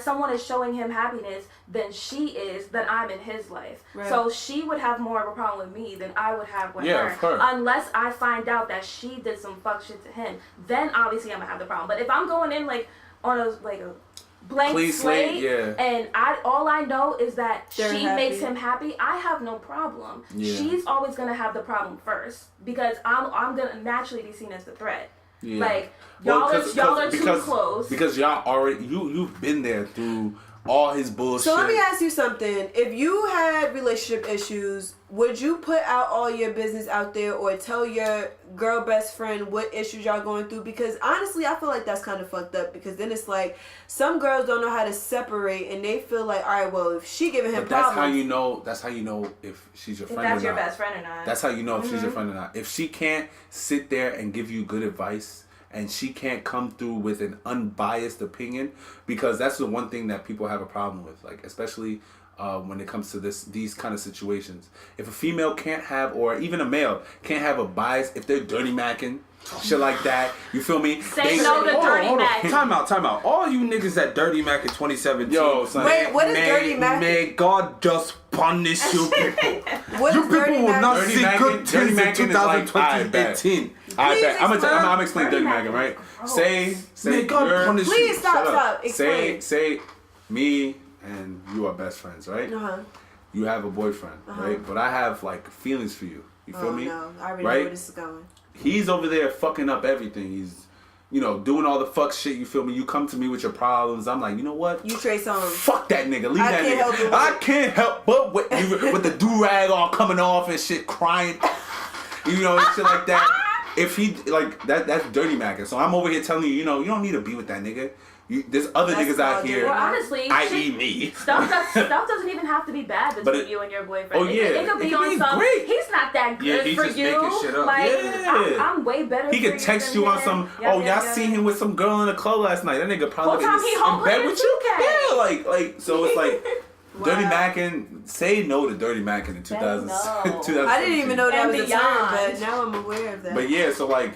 someone is showing him happiness than she is that I'm in his life. Right. So she would have more of a problem with me than I would have with her.
Of course.
Unless I find out that she did some fuck shit to him, then obviously I'm gonna have the problem. But if I'm going in like on a blank
Clean slate,
and all I know is that
They're
she
happy.
makes him happy, I have no problem.
Yeah.
She's always gonna have the problem first because I'm gonna naturally be seen as the threat.
Yeah.
Like y'all are too close.
Because y'all already you've been there through all his bullshit.
So let me ask you something. If you had relationship issues, would you put out all your business out there or tell your girl best friend what issues y'all going through? Because honestly, I feel like that's kind of fucked up, because then it's like some girls don't know how to separate and they feel like, all right, well, if she giving him
But that's
problems.
that's how you know if she's your
If
friend
that's
or
your
not.
best friend or not.
That's how you know if she's your friend or not. If she can't sit there and give you good advice, and she can't come through with an unbiased opinion, because that's the one thing that people have a problem with, like especially when it comes to these kind of situations. If a female can't have, or even a male can't have a bias, if they're dirty macking, shit like that, you feel me?
Say no to dirty mac.
Time out. All you niggas that dirty mac in 2017.
Yo, son.
Wait, what is dirty mac?
May God just punish you people.
What
You
is dirty
people will
mac?
not
Dirty
see
macking-
good
dirty
things in
macking is like,
2018.
I bet. I'm
explain.
gonna explain dirty macking, right? Say
May God
you're-
punish you.
Please stop.
Shut up.
Explain.
Say me and you are best friends, right?
Uh-huh.
You have a boyfriend, right? But I have like feelings for you. You feel me?
No, I already know
Right?
where this is going.
He's over there fucking up everything. He's, doing all the fuck shit. You feel me? You come to me with your problems. I'm like, you know what?
You Trey Songz.
Fuck that nigga. Leave
I
that
can't help
nigga.
it.
I can't help but with the do rag all coming off and shit, crying, and shit like that. If he like that's dirty macking. So I'm over here telling you, you don't need to be with that nigga. There's other
That's
niggas out
called
here,
Well, honestly,
i.e. me.
Stuff doesn't even have to be bad between you and your boyfriend.
Oh, yeah.
It could be
It could
on
be
some.
great.
He's not that good
he's
for
just
you.
making shit up.
Like
Yeah.
I'm way better.
He
for
could text
than
you on
him.
some.
Yep,
Y'all seen him with some girl in the club last night. That nigga probably
Whole time he home
in bed
playing
with you.
2K.
Yeah, like so it's like dirty
Wow.
macking. Say no to dirty macking in 2000.
no.
2017.
I didn't even know that
And
was a term,
beyond.
but now I'm aware of that.
But yeah, so like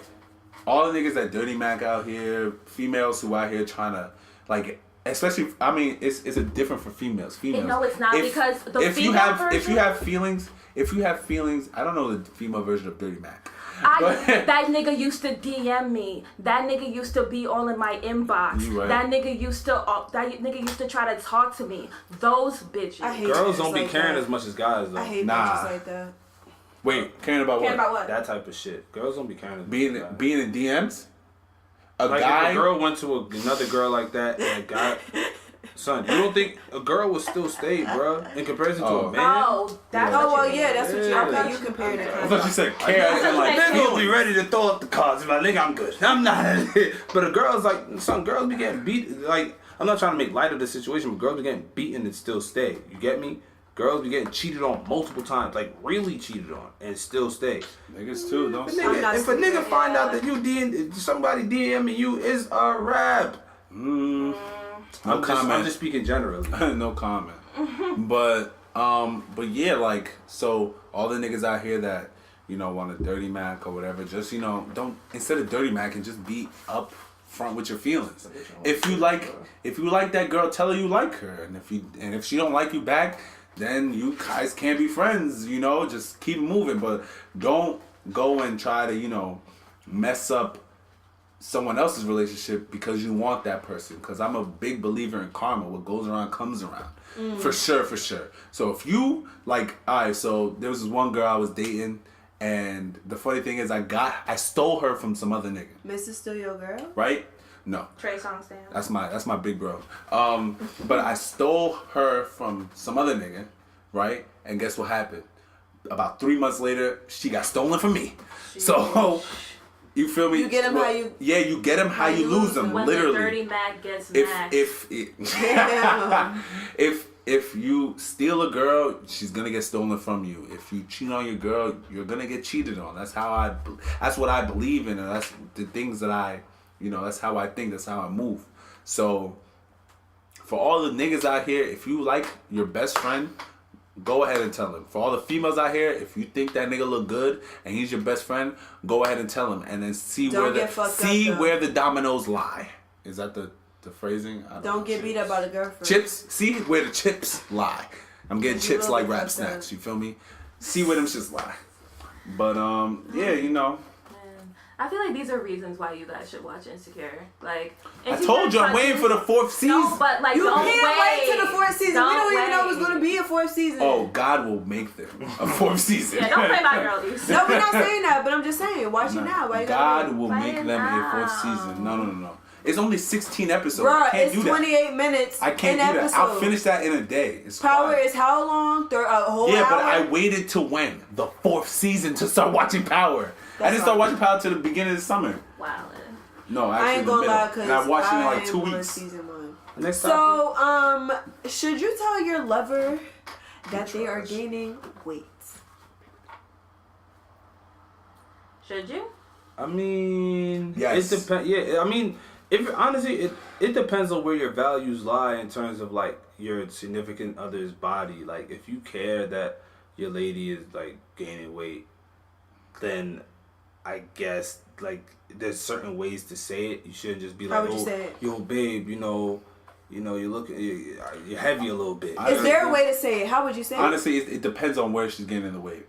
all the niggas that dirty mac out here, females who out here trying to like. Especially, I mean, it's a different for females.
No, it's not, because the
if you
female
have
version.
if you have feelings, I don't know the female version of dirty mac.
That nigga used to DM me. That nigga used to be all in my inbox.
You right.
That nigga used to try to talk to me. Those bitches.
I hate
Girls
bitches
don't be
like
caring
that.
as much as guys though.
I hate
Nah.
bitches like that.
Wait, caring about
Caring
what?
about what?
That type of shit. Girls don't be caring as much as guys.
Being in DMs. A
Like
guy.
if a girl went to another girl like that and a guy, son, you don't think a girl would still stay, bro, in comparison to a man?
Oh, that's
Oh,
what
well,
you
yeah,
mean.
that's what you.
Yeah.
Okay, you compared it.
I thought you said care. As in, like,
Nigga will be ready to throw up the cards. Like, nigga, I'm good. I'm not. But a girl's like, some girls be getting beat. Like, I'm not trying to make light of the situation, but girls be getting beaten and still stay. You get me? Girls be getting cheated on multiple times, like really cheated on, and still stay.
Niggas too, don't
If
say.
a nigga find out that somebody DMing you is a rap.
No
I'm
comment.
just speaking generally.
No comment. But yeah, like, so all the niggas out here that want a dirty mac or whatever, just don't, instead of dirty mac, and just be up front with your feelings. If you like that girl, tell her you like her, and if she don't like you back, then you guys can't be friends. Just keep moving, but don't go and try to mess up someone else's relationship because you want that person. Because I'm a big believer in karma. What goes around comes around. For sure. So if you like, alright, so there was this one girl I was dating, and the funny thing is I stole her from some other nigga.
Mrs. Still Your Girl?
Right? No.
Trey Songz stand.
That's my big bro. But I stole her from some other nigga, right? And guess what happened? About 3 months later, she got stolen from me. So you feel me?
You get him how you.
Yeah, you get him how you lose them.
When
Literally.
the dirty Mac gets maxed.
Damn.
If you steal a girl, she's gonna get stolen from you. If you cheat on your girl, you're gonna get cheated on. That's what I believe in, and that's the things that that's how I think. That's how I move. So for all the niggas out here, if you like your best friend, go ahead and tell him. For all the females out here, if you think that nigga look good and he's your best friend, go ahead and tell him, and then see where the dominoes lie. Is that the phrasing?
Don't get beat up by the girlfriend.
Chips. See where the chips lie. I'm getting chips like rap snacks. You feel me? See where them shits lie. But yeah, you know.
I feel like these are reasons why you guys should watch Insecure. Like,
I told you I'm waiting for the 4th season.
No, but like,
you
don't
can't wait till the 4th season.
Don't
we don't even know
wait.
it's going to be a 4th season.
Oh, God will make them a 4th season.
Yeah, don't play my girlies.
No, we're not saying that, but I'm just saying, watch it now. Why you gotta
God will
Play
make
it
them a
now.
4th season. No. It's only 16 episodes.
Bruh,
I can't
it's
do that.
28 minutes.
I can't
an
do that.
episode.
I'll finish that in a day. It's
Power
fine.
is how long? A whole hour?
Yeah, but I waited to when? The 4th season to start watching Power. I didn't start watching Power till the beginning of the summer.
Wow.
No, actually
I ain't gonna lie, because
and I watched it in like 2
am on
weeks.
season 1.
Next topic.
So, should you tell your lover that they are gaining weight?
Should you?
I mean,
Yes.
it depends. Yeah, I mean, if honestly, it depends on where your values lie in terms of like your significant other's body. Like, if you care that your lady is like gaining weight, then I guess like there's certain ways to say it. You shouldn't just be like,
How would you say it?
yo, babe, you know, you're looking, you're heavy a little bit.
Is there a way to say it? How would you say it?
Honestly, it depends on where she's gaining the weight.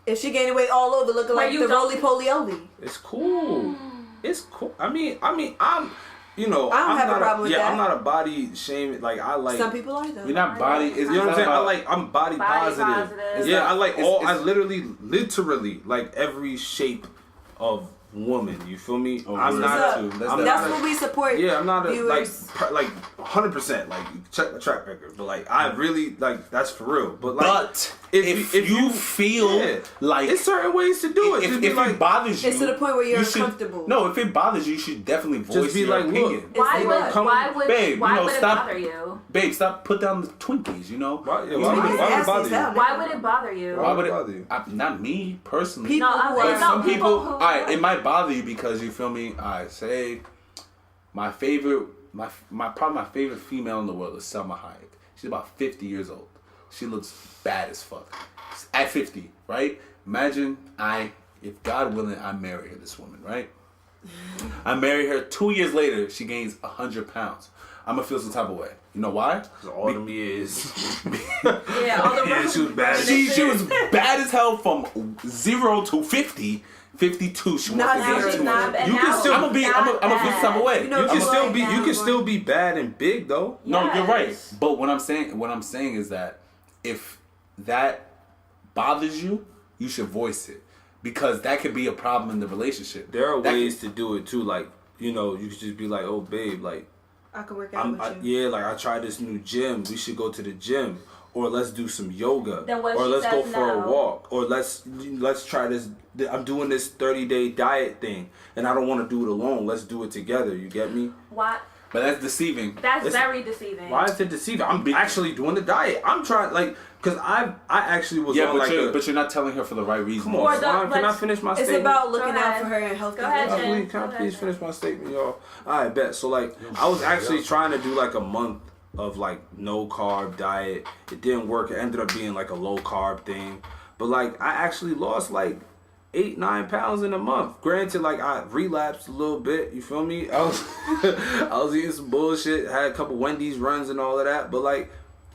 If she gaining weight all over, looking
Where
like
you
the
don't-
roly-poly-oly.
It's cool. It's cool. I mean, I'm, you know,
I don't
I'm
have a
not
problem with that.
I'm not a body shame. Like, I like.
Some people are though.
You're not body. It's
You know what I'm saying? I'm body positive.
positive.
Yeah,
not-
I like
it's-
I literally like every shape of woman. You feel me?
Oh,
I'm
really?
not.
Too. That's
I'm
that-
That's
not
what we support.
Yeah, I'm not a, like
viewers.
100%. Like, check my track record. But like, I really like that's for real. But like,
But if you feel like
it's certain ways to do it. Just be
if
like,
it bothers you,
It's to the point where you're
you should-
uncomfortable.
No, if it bothers you, you should definitely voice
just be
your
like,
opinion.
look,
Why
It's
would
like,
babe,
why
you know,
would
stop.
it bother you?
Babe, stop. Put down the Twinkies. You know.
Why- yeah,
You
why
know,
would it
Nasty
bother
as
you?
hell.
Why would it bother you?
Why would it
bother you?
Not me personally.
People
No,
who
okay,
But
are
no,
some people,
people who-
alright, it might bother you because you feel me. Alright, say my favorite female in the world is Selma Hayek. She's about 50 years old. She looks bad as fuck at 50, right? Imagine if God willing, I marry her, this woman, right? I marry her. 2 years later, she gains 100 pounds. I'm gonna feel some type of way. You know why?
All them years.
Yeah, all the
Yeah, she was bad.
She was bad as hell from 0 to 50. 52. She
Not
wants to
now
get
she's
to
not-
it.
and
You can
now
still. I'm
she's
gonna
not
feel some type of way.
You know,
You can
I'm
still
like
be
that
you can
one.
still be bad and big though.
No, you're right.
Yes.
But what I'm saying is that if that bothers you, you should voice it because that could be a problem in the relationship.
There are
That
ways to do it too. Like, you know, you could just be like, "Oh, babe, like,
I can work out with you.
yeah, like I tried this new gym. We should go to the gym, or let's do some yoga,
Then what
or
she
let's go
says
for a
no.
walk, or let's try this. I'm doing this 30-day diet thing, and I don't want to do it alone. Let's do it together. You get me?
Why?
But that's deceiving.
That's
Listen,
very deceiving.
Why is it deceiving? I'm actually doing the diet. I'm trying because I actually was
Yeah,
on
but
like
you're not telling her for the right reason.
Come on,
Or the-
Slime, can I
let's-
finish my
It's
statement?
about looking
Go
out
ahead.
for her and health.
Go ahead,
conditions.
Jen.
Can I
Go
please
ahead.
finish my statement, y'all? I bet. So like, I was actually trying to do like a month of like no carb diet. It didn't work. It ended up being like a low carb thing. But like, I actually lost like 8-9 pounds in a month. Granted, like I relapsed a little bit. You feel me? I was eating some bullshit. Had a couple Wendy's runs and all of that. But like,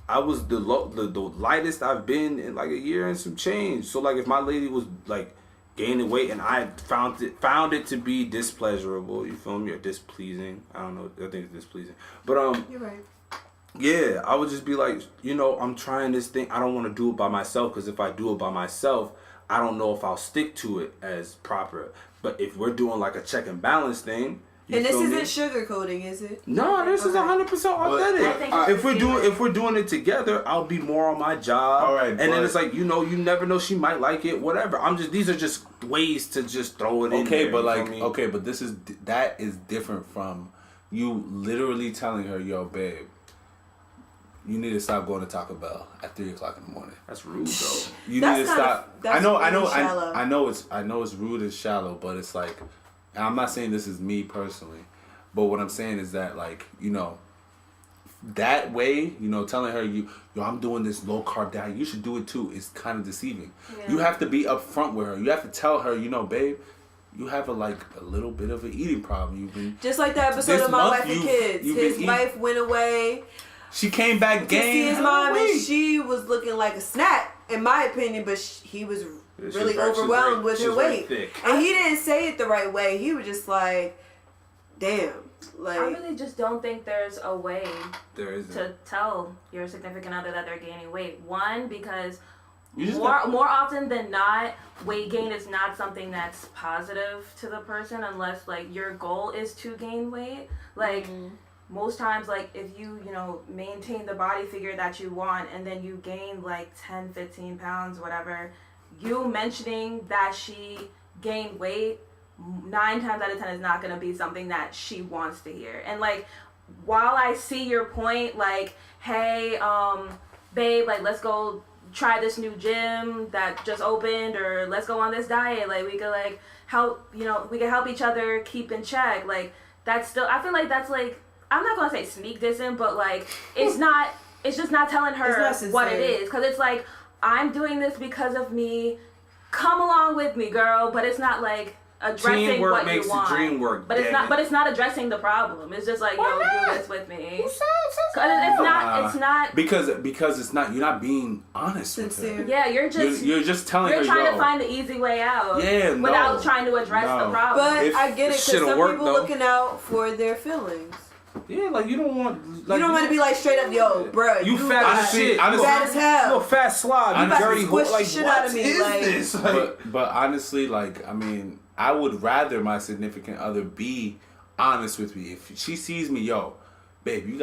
I was the lightest I've been in like a year and some change. So like, if my lady was like gaining weight and I found it to be displeasurable, you feel me, or displeasing. I don't know. I think it's displeasing. But
You're right.
yeah, I would just be like, you know, I'm trying this thing. I don't want to do it by myself because if I do it by myself, I don't know if I'll stick to it as proper. But if we're doing like a check and balance thing, you
And this
feel me?
isn't sugarcoating, is it?
No, this is 100% authentic.
I think it's
If we're doing it together, I'll be more on my job.
All right,
and then
but-
it's like, you know, you never know, she might like it, whatever. These are just ways to just throw it in.
Okay,
there,
but
you feel
like,
me?
okay, but that is different from you literally telling her, "Yo, babe, you need to stop going to Taco Bell at 3:00 in the morning.
That's rude though.
You
That's
need to
kinda-
stop."
that's
I know,
really shallow.
I know it's rude and shallow, but it's like, and I'm not saying this is me personally, but what I'm saying is that, like, you know, that way, you know, telling her I'm doing this low carb diet, you should do it too, is kind of deceiving. Yeah. You have to be upfront with her. You have to tell her, you know, babe, you have a little bit of an eating problem. You've been
just like that episode of My Wife and Kids. His wife went away.
She came back,
to see his mom, and she was looking like a snack, in my opinion. But he was really overwhelmed with her weight, and he didn't say it the right way. He was just like, "Damn." Like,
I really just don't think there's a way
to
tell your significant other that they're gaining weight. One, because more often than not, weight gain is not something that's positive to the person unless like your goal is to gain weight. Like most times, like if you maintain the body figure that you want and then you gain like 10, 15 pounds, whatever, you mentioning that she gained weight 9 times out of 10 is not going to be something that she wants to hear. And like, while I see your point, like, hey, babe, like, let's go try this new gym that just opened, or let's go on this diet, like, we could like help, we can help each other keep in check. Like, that's still, I feel like that's like, I'm not going to say sneak dissing, but like, it's just not telling her what it is. Cause it's like, I'm doing this because of me, come along with me, girl. But it's not like addressing
teamwork
what
makes
you want.
The dream work.
But it's not addressing the problem. It's just like, yo, do this with me. Cause it's not
because it's not, you're not being honest with her.
Yeah, you're just
telling her,
you're trying to find the easy way out.
Yeah,
without trying to address the problem.
But I get it, because some people looking out for their feelings.
Yeah, like you don't want. Like,
you don't want to be like straight up, yo, bro.
You fat as shit.
Fat as hell.
You a fat slob. You dirty whore. Like,
shit
what
out of me.
is
like,
this? Like,
but honestly, like, I mean, I would rather my significant other be honest with me. If she sees me, yo, babe, you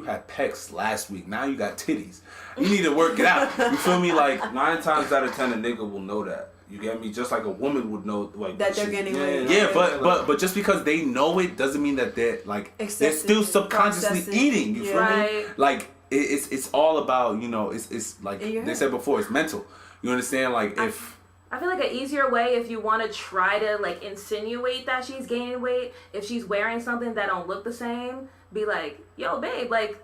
had pecs last week. Now you got titties. You need to work it out. You feel me? Like
9 times out of 10, a nigga will know that. You get me? Just like a woman would know, like
that they're getting weight.
Yeah, but just because they know it doesn't mean that they're like they're still subconsciously eating. You feel me? Like it's all about, it's like they said before, it's mental. You understand? Like
I feel like an easier way, if you want to try to like insinuate that she's gaining weight, if she's wearing something that don't look the same, be like, yo, babe, like,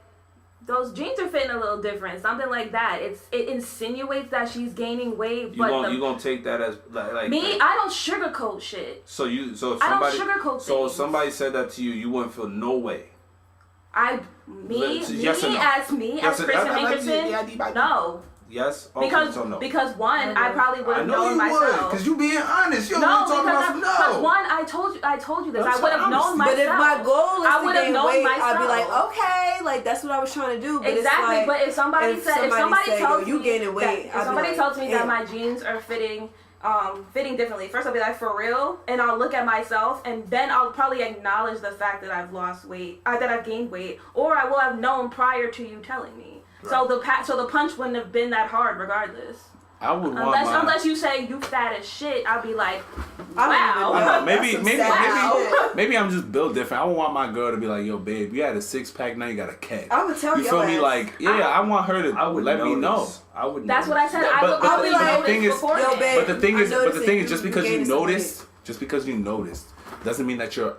those jeans are fitting a little different, something like that. It insinuates that she's gaining weight.
You gonna take that as like
me? I don't sugarcoat shit.
So if somebody,
I don't sugarcoat
so
things.
if somebody said that to you, you wouldn't feel no way.
As Kristen Hankerson, no.
Yes. Okay,
because one, I probably would have known myself.
Because you being honest. You
because one, I told you this. I would have known myself.
But if my goal is to gain weight,
myself.
I'd be like, okay, like that's what I was trying to do. But
exactly.
It's like,
but if somebody tells
you gaining weight,
if somebody tells me that my jeans are fitting differently, first I'll be like, for real, and I'll look at myself, and then I'll probably acknowledge the fact that I've lost weight, that I've gained weight, or I will have known prior to you telling me. Right. So the punch wouldn't have been that hard regardless.
I would
unless you say you fat as shit, I'll be like, wow.
Maybe I'm just built different. I would want my girl to be like, yo, babe, you had a 6-pack, now you got a keg.
I would tell you.
You feel me? Like, I want her to let me know.
I would.
That's what I said. I would be like,
but the thing is, just because you noticed, doesn't mean that you're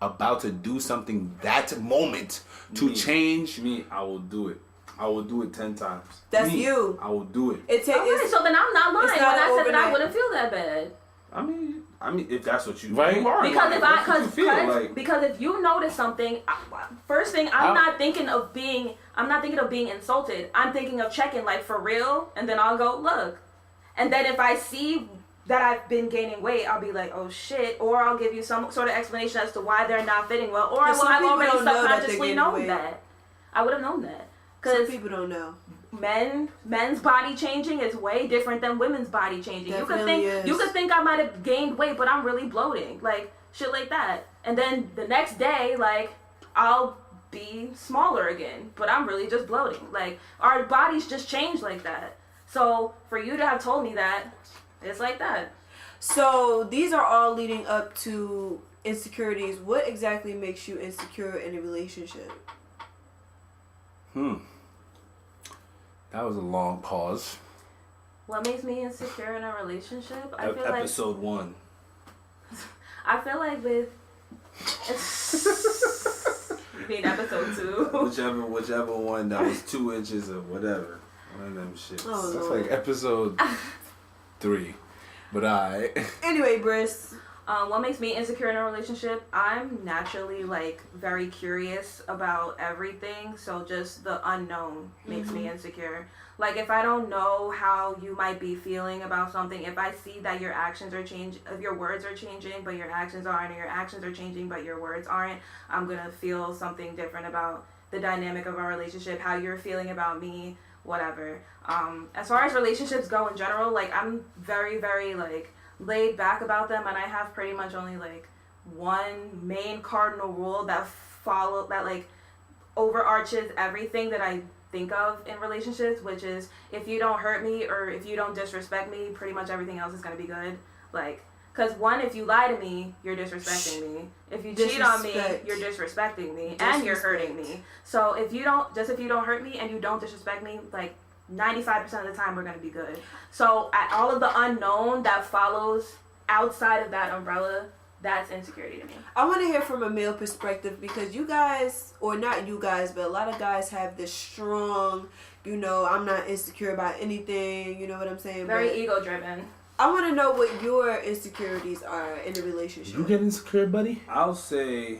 about to do something that moment to change.
Me, I will do it. I will do it 10 times.
That's you.
I will do it.
So then I'm not lying when I said that I wouldn't feel that bad.
I mean, if that's what you
right.
Because if you notice something, first thing I'm not thinking of being insulted. I'm thinking of checking, like, for real, and then I'll go look, and then if I see that I've been gaining weight, I'll be like, oh shit, or I'll give you some sort of explanation as to why they're not fitting well, or I've already subconsciously known that. I would have known that.
Some people don't know.
Men's body changing is way different than women's body changing. You could think I might have gained weight, but I'm really bloating, like shit like that. And then the next day, like, I'll be smaller again, but I'm really just bloating. Like, our bodies just change like that. So for you to have told me that, it's like that.
So these are all leading up to insecurities. What exactly makes you insecure in a relationship?
That was a long pause.
What makes me insecure in a relationship? I feel
Episode 1.
I feel like with You mean episode 2?
whichever one that was 2 inches or whatever. One of them shits.
Oh,
That's
Lord.
like episode 3. But alright.
Anyway, Briss.
What makes me insecure in a relationship? I'm naturally like very curious about everything, so just the unknown makes me insecure. Like if I don't know how you might be feeling about something, if I see that your actions are changing, if your words are changing but your actions aren't, or your actions are changing but your words aren't, I'm gonna feel something different about the dynamic of our relationship, how you're feeling about me, whatever. As far as relationships go in general, like I'm very, very like laid back about them, and I have pretty much only like one main cardinal rule that like overarches everything that I think of in relationships, which is if you don't hurt me or if you don't disrespect me, pretty much everything else is going to be good. Like, because one, if you lie to me, you're disrespecting me. If you cheat on me, you're disrespecting me, and you're hurting me. So if you don't hurt me and you don't disrespect me, like 95% of the time we're going to be good. So at all of the unknown that follows outside of that umbrella, that's insecurity to me.
I want to hear from a male perspective, because you guys, or not you guys, but a lot of guys have this strong, I'm not insecure about anything, you know what I'm saying?
Very ego driven.
I want to know what your insecurities are in a relationship.
You get insecure, buddy?
I'll say.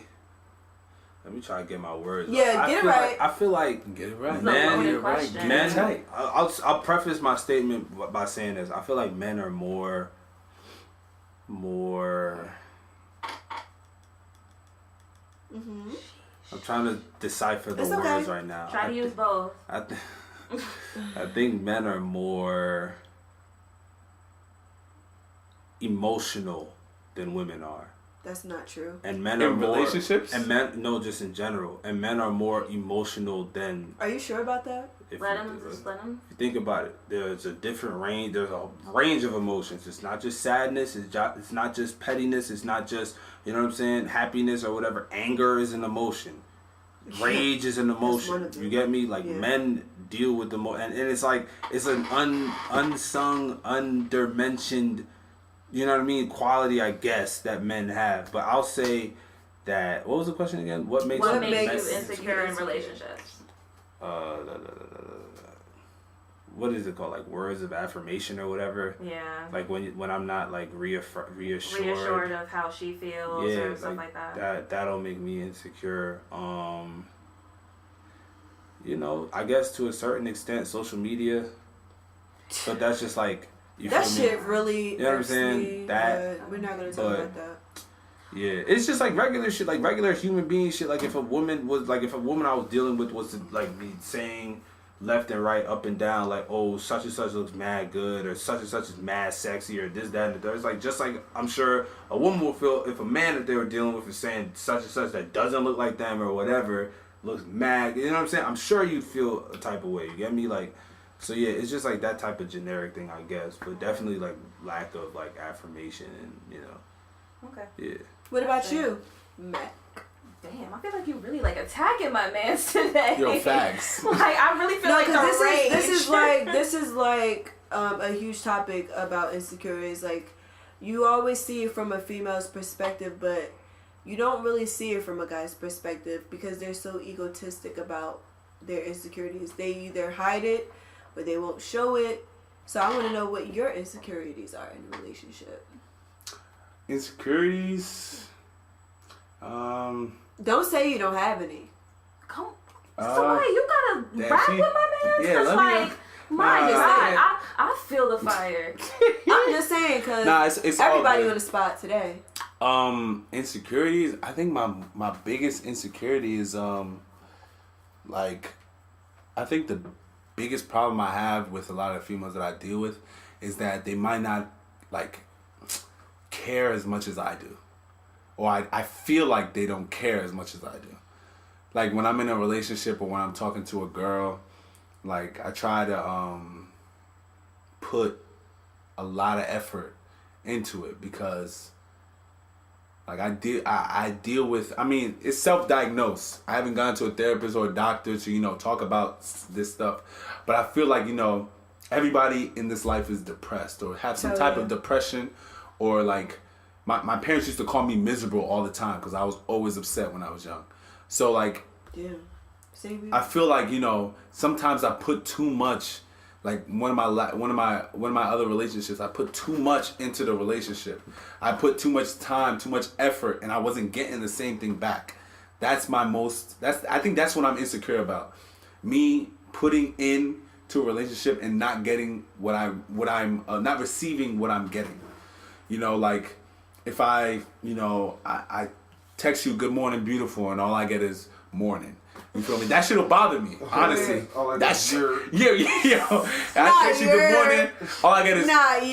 Let me try to get my words.
Yeah, get it right.
I feel like
Get it right.
Men,
Get it right. Get it tight.
I'll preface my statement by saying this. I feel like men are more. I'm trying to decipher the words right now.
Try to use both.
I think men are more emotional than women are.
That's not true.
And men
In
are more
relationships?
And men, no, just in general. And men are more emotional than.
Are you sure about that?
Let him.
If you think about it, there's a range of emotions. It's not just sadness. It's not just pettiness. It's not just, you know what I'm saying, happiness or whatever. Anger is an emotion. Rage is an emotion. You get me? Like, men deal with the and it's like it's an unsung, undermentioned, you know what I mean, quality, I guess, that men have. But I'll say that, what was the question again? What makes
you insecure in relationships?
What is it called? Like words of affirmation or whatever.
Yeah.
Like when I'm not like reassured
of how she feels, or stuff like that.
That'll make me insecure. I guess to a certain extent, social media. But that's just like
that shit really.
You know what I'm saying?
That we're not gonna talk about that.
Yeah, it's just like regular shit, like regular human being shit. Like if a woman I was dealing with was to like be saying left and right, up and down, like, oh, such and such looks mad good, or such and such is mad sexy, or this, that, and the third. It's like, just like I'm sure a woman will feel if a man that they were dealing with is saying such and such that doesn't look like them or whatever looks mad. You know what I'm saying? I'm sure you'd feel a type of way. You get me? Like, so yeah, it's just like that type of generic thing, I guess, but definitely like lack of like affirmation and
Okay.
Yeah.
What about you, Matt?
Damn, I feel like you really like attacking my mans today.
Yo, facts.
Like I really feel like
this is like a huge topic about insecurities. Like you always see it from a female's perspective, but you don't really see it from a guy's perspective because they're so egotistic about their insecurities. They either hide it or they won't show it. So I want to know what your insecurities are in a relationship.
Insecurities.
Don't say you don't have any.
Come, somebody, you gotta rap with my man.
Yeah,
Cause like, my God, I feel the fire.
I'm just saying, cause
it's
everybody on the spot today.
Insecurities. I think my biggest insecurity is like, I think the biggest problem I have with a lot of females that I deal with is that they might not like care as much as I do. Or I feel like they don't care as much as I do. Like when I'm in a relationship or when I'm talking to a girl, like I try to put a lot of effort into it because like I deal with, I mean, it's self-diagnosed. I haven't gone to a therapist or a doctor to, talk about this stuff. But I feel like, everybody in this life is depressed or have some type of depression or like, My parents used to call me miserable all the time because I was always upset when I was young. So like
Damn. Same
I feel like, you know, sometimes I put too much. Like one of my other relationships, I put too much into the relationship. I put too much time, too much effort, and I wasn't getting the same thing back. I think that's what I'm insecure about. Me putting into a relationship and not getting not receiving what I'm getting. You know, like if I text you good morning beautiful and all I get is morning. You feel me? That shit'll bother me, honestly. That shit. I text you good morning. All I get is like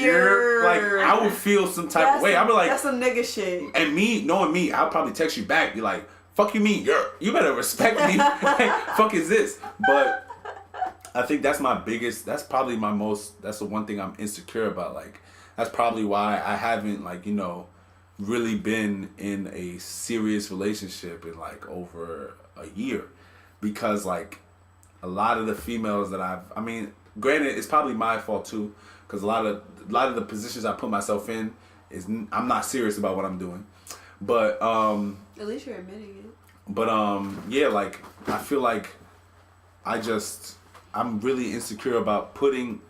I would feel some type of way. I'll be like,
that's some nigga shit.
And me, knowing me, I'll probably text you back. Be like, fuck you mean? You better respect me. Like, fuck is this? But I think that's probably that's the one thing I'm insecure about. Like, that's probably why I haven't, like, you know, really been in a serious relationship in like over a year. Because like a lot of the females that I mean, granted, it's probably my fault too, because a lot of the positions I put myself in is I'm not serious about what I'm doing, but
at least you're admitting it.
But yeah, like I feel like I'm really insecure about putting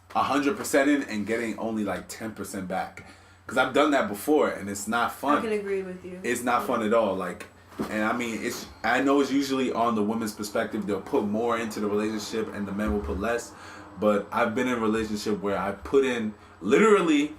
100% in and getting only like 10% back, because I've done that before and it's not fun.
I can agree with you.
It's not fun at all. Like. And I mean, I know it's usually on the women's perspective. They'll put more into the relationship and the men will put less. But I've been in a relationship where I put in literally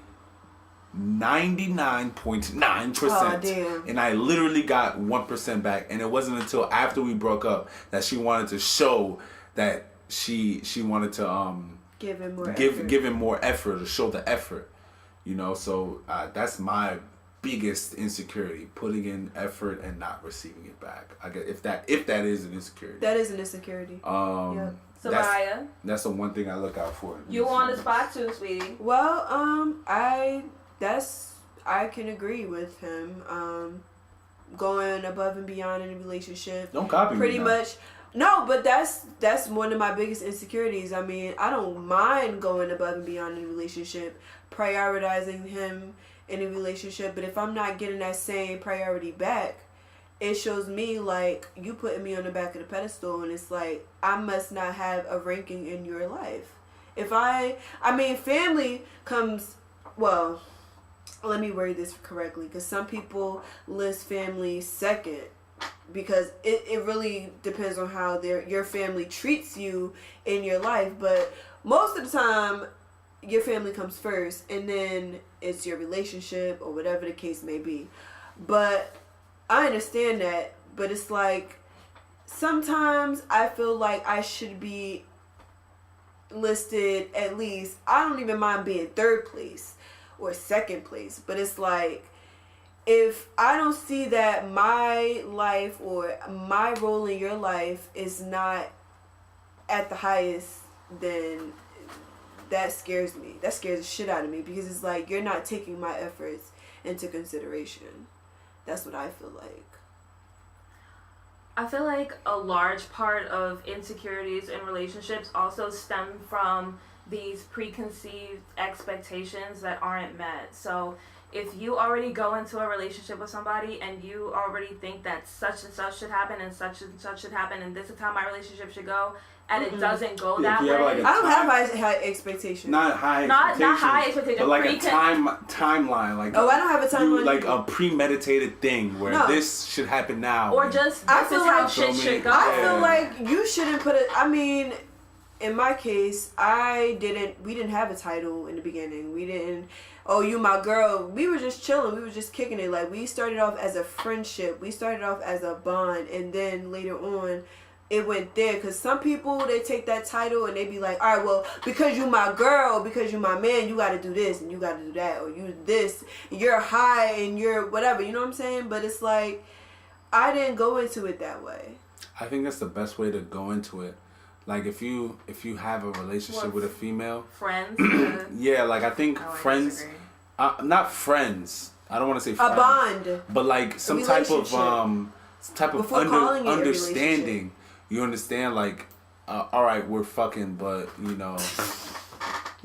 99.9%. And I literally got 1% back. And it wasn't until after we broke up that she wanted to show that she wanted to give him more effort, or show the effort. You know, so that's my biggest insecurity, putting in effort and not receiving it back. I guess if that is an insecurity.
That is an insecurity.
Yeah. Soraya,
that's the one thing I look out for.
You on the spot too, sweetie.
Well, I can agree with him. Going above and beyond in a relationship.
Don't copy me.
Pretty much. No, but that's one of my biggest insecurities. I mean, I don't mind going above and beyond in a relationship, prioritizing him in a relationship, but if I'm not getting that same priority back, it shows me like you putting me on the back of the pedestal, and it's like I must not have a ranking in your life. If I mean, family comes, well, let me word this correctly, because some people list family second, because it really depends on how your family treats you in your life, but most of the time your family comes first, and then it's your relationship or whatever the case may be. But I understand that, but it's like sometimes I feel like I should be listed at least, I don't even mind being third place or second place, but it's like if I don't see that my life or my role in your life is not at the highest, then that scares me. That scares the shit out of me, because it's like you're not taking my efforts into consideration. That's what I feel like.
I feel like a large part of insecurities in relationships also stem from these preconceived expectations that aren't met. So if you already go into a relationship with somebody and you already think that such and such should happen and such should happen and this is how my relationship should go, and it doesn't go that way.
Like
I don't have high expectations.
Not high expectations. Not high expectations. But like a timeline. Like
I don't have a timeline.
Like a premeditated thing where this should happen now.
Or just this is how shit should go.
I feel like you shouldn't put it. I mean, in my case, we didn't have a title in the beginning. We didn't, oh, you my girl. We were just chilling. We were just kicking it. Like, we started off as a friendship. We started off as a bond. And then later on, it went there. Because some people, they take that title and they be like, all right, well, because you my girl, because you my man, you got to do this and you got to do that. Or you this, you're high and you're whatever. You know what I'm saying? But it's like, I didn't go into it that way.
I think that's the best way to go into it. Like, if you have a relationship with a female,
friends,
yeah, like I think friends, not friends. I don't want to say friends,
a bond,
but like some type of understanding. You understand, like, all right, we're fucking, but you know,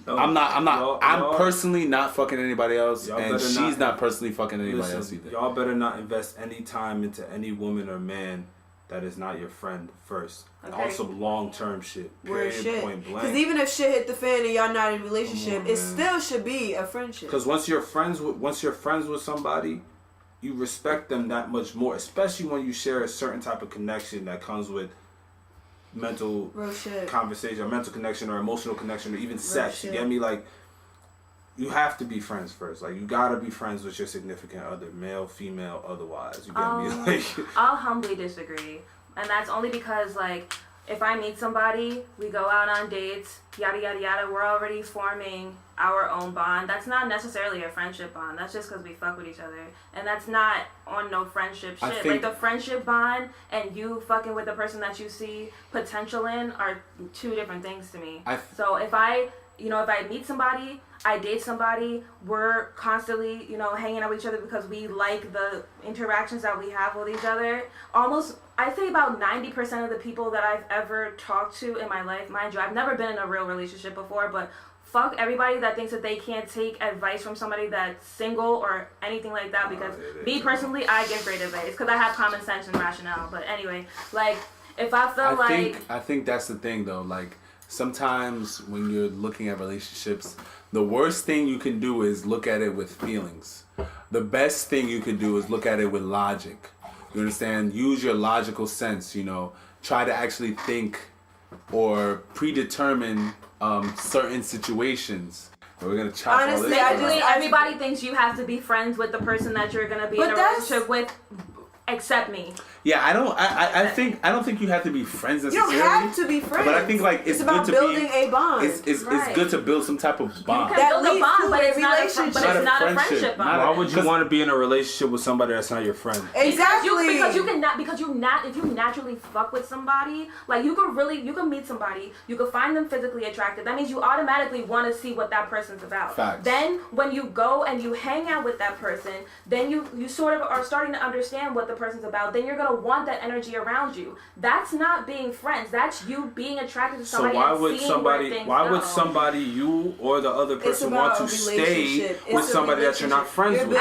I'm personally not fucking anybody else, and she's not personally fucking anybody else either.
Y'all better not invest any time into any woman or man that is not your friend first.
Okay.
Also, long-term shit.
Word
Period,
shit.
point blank.
Because even if shit hit the fan and y'all not in a relationship, it still should be a friendship.
Because once you're friends with somebody, you respect them that much more. Especially when you share a certain type of connection that comes with mental conversation, or mental connection, or emotional connection, or even sex. You get me? Like, you have to be friends first. Like, you gotta be friends with your significant other, male, female, otherwise. You get me? Like,
I'll humbly disagree. And that's only because, like, if I meet somebody, we go out on dates, yada, yada, yada, we're already forming our own bond. That's not necessarily a friendship bond. That's just because we fuck with each other. And that's not on no friendship shit. Like, the friendship bond and you fucking with the person that you see potential in are two different things to me. So if I meet somebody, I date somebody, we're constantly, hanging out with each other because we like the interactions that we have with each other. Almost, I say about 90% of the people that I've ever talked to in my life, mind you, I've never been in a real relationship before, but fuck everybody that thinks that they can't take advice from somebody that's single or anything like that, because me personally, I give great advice because I have common sense and rationale. But anyway, like, if I feel
I think that's the thing though, like, sometimes when you're looking at relationships, the worst thing you can do is look at it with feelings. The best thing you can do is look at it with logic. You understand? Use your logical sense, try to actually think or predetermine certain situations. We're going to chop all this.
Basically, everybody thinks you have to be friends with the person that you're going to be in a relationship with, except me.
Yeah, I don't think you have to be friends necessarily.
You don't have to be friends.
But I think, like, it's
about
good to
building a bond.
It's good to build some type of bond.
You can build a bond, but it's not a friendship bond.
Why would you want to be in a relationship with somebody that's not your friend?
Exactly.
Because if you naturally fuck with somebody, like, you can meet somebody, you can find them physically attractive. That means you automatically want to see what that person's about.
Facts.
Then when you go and you hang out with that person, then you sort of are starting to understand what the person's about. Then you're gonna want that energy around you. That's not being friends. That's you being attracted to somebody.
So why would somebody, you or the other person, want to stay with somebody that you're not friends with?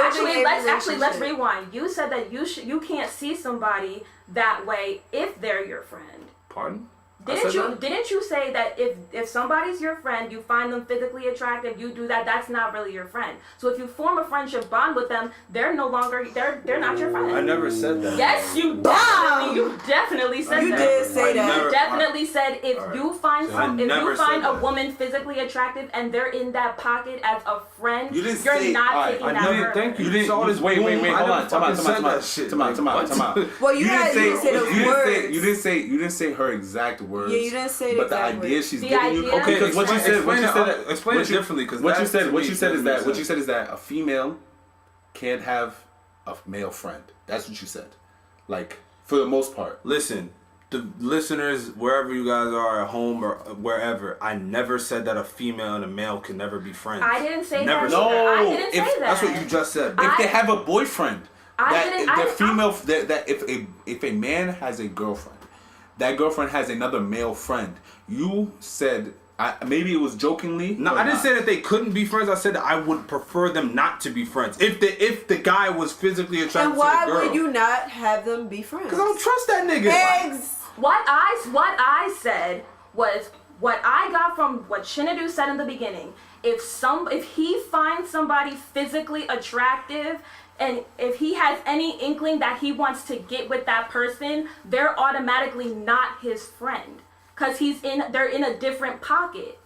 Let's rewind. You said that you can't see somebody that way if they're your friend.
Pardon?
Didn't you say that if somebody's your friend, you find them physically attractive, you do that, that's not really your friend. So if you form a friendship bond with them, they're not your friend.
I never said that.
Yes, you definitely said that.
You did say that.
You definitely said if you find a woman physically attractive and they're in that pocket as a friend, you're not taking that further.
Thank you.
You didn't. Wait. Hold on. Come on.
Well, you didn't say those words.
You didn't say her exact words.
Yeah, you didn't say
but the idea she's giving you. Okay, because what you said differently. Because what you said is that a female can't have a male friend. That's what you said. Like, for the most part.
Listen, the listeners, wherever you guys are, at home or wherever, I never said that a female and a male can never be friends.
I didn't say that.
No,
I didn't say that.
That's what you just said.
If they have a boyfriend, if a man has a girlfriend, that girlfriend has another male friend. You said, maybe it was jokingly.
No, I didn't say that they couldn't be friends. I said that I would prefer them not to be friends. If the guy was physically attracted to the girl.
And why would you not have them be friends?
Because I don't trust that nigga.
What I said was what I got from what Shinadu said in the beginning. If he finds somebody physically attractive, and if he has any inkling that he wants to get with that person, they're automatically not his friend. Because they're in a different pocket.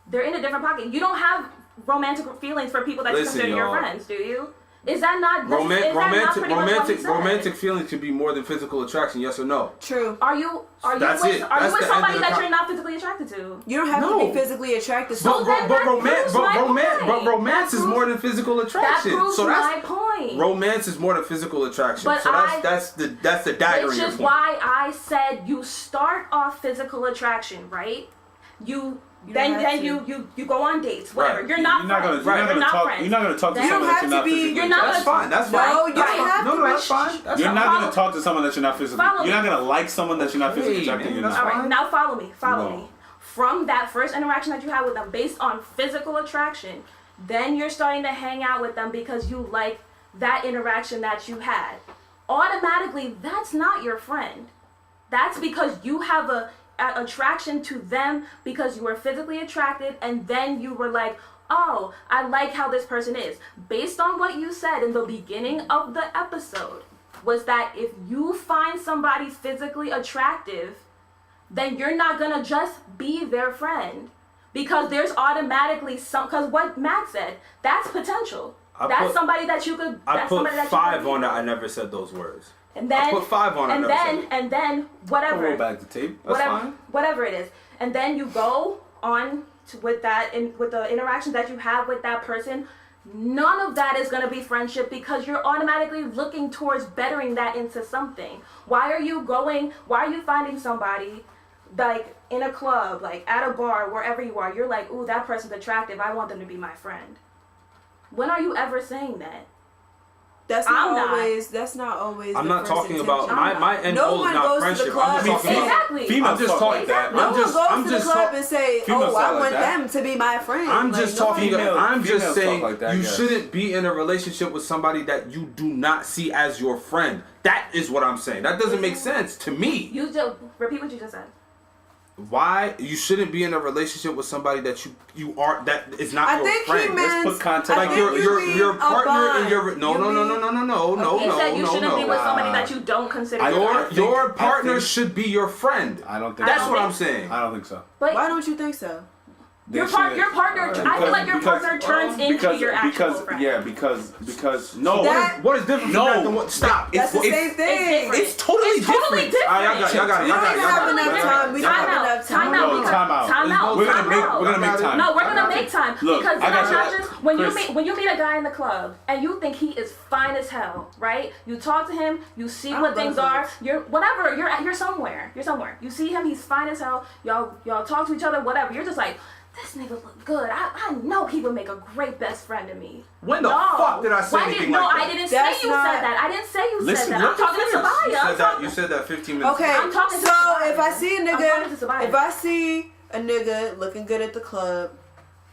They're in a different pocket. You don't have romantic feelings for people that you consider your friends, do you? Is that not
romantic feelings could be more than physical attraction? Yes or no?
True.
Are you with somebody that you're not physically attracted to?
You don't have to be physically attracted.
But romance is more than physical attraction.
That proves my point.
Romance is more than physical attraction.
But
that's the dagger in your point.
Which is why I said you start off physical attraction, right? You go on dates, whatever.
Right.
You're not friends. You're not friends.
You're not gonna talk to someone that you're not physically.
That's fine. That's fine.
No, you don't have to.
That's fine.
You're not gonna talk to someone that you're not physically. You're not gonna like someone that you're not physically attracted to.
All right, now follow me. From that first interaction that you had with them, based on physical attraction, then you're starting to hang out with them because you like that interaction that you had. Automatically, that's not your friend. That's because you have a attraction to them because you were physically attracted, and then you were like, oh, I like how this person is. Based on what you said in the beginning of the episode, was that if you find somebody physically attractive, then you're not gonna just be their friend. Because there's automatically because what Matt said, that's potential. That's somebody that you could.
I put 5 on that. I never said those words.
And then
I put 5 on it.
And then whatever.
Roll back the tape. That's fine.
Whatever it is, and then you go on with that with the interactions that you have with that person. None of that is gonna be friendship because you're automatically looking towards bettering that into something. Why are you finding somebody like in a club, like at a bar, wherever you are? You're like, ooh, that person's attractive. I want them to be my friend. When are you ever saying that?
That's not always.
I'm
the
not
first
talking
intention.
about my end
No
goal
one
is not
goes to
friendship.
the club.
Exactly.
I'm just talking.
Exactly.
No one goes to the club and say,
females
"Oh, I
talk like
want
that.
them to be my friend."
I'm
Like,
just
nobody-
talking. I'm just
females
saying
talk like that, I
you
guess.
shouldn't be in a relationship with somebody that you do not see as your friend. That is what I'm saying. That doesn't make sense to me.
You just repeat what you just said.
Why you shouldn't be in a relationship with somebody that you are that is not
I
your
think
friend.
he meant
put context.
Like your partner in your no.
He said you shouldn't be with somebody
Wow.
that you don't consider your friend.
Your partner should be your friend.
I don't think
That's
so.
what I'm saying.
I don't think so.
But
Why don't you think so?
your partner. I feel like your partner turns into your actual friend.
Yeah, because no.
What is different from that than what? Stop.
That's the same thing.
It's
totally different.
different.
All right, y'all got it.
We don't even have enough time. We don't have enough time.
Time out.
We're gonna make time.
No, we're gonna make time.
Look,
because
I got
not
you.
just when
Chris.
you meet a guy in the club and you think he is fine as hell, right? You talk to him, you see what things are. You're somewhere. You see him, he's fine as hell. Y'all talk to each other, whatever. You're just like, this nigga look good. I know he would make a great best friend to me.
When the fuck did I say anything like that?
I didn't say you said that. I didn't say you said that. I'm talking to Sabaya.
You said that 15 minutes
Okay,
I'm talking to
so
Sabaya.
if I see a
I'm talking to
nigga,
Sabaya.
if I see a nigga looking good at the club,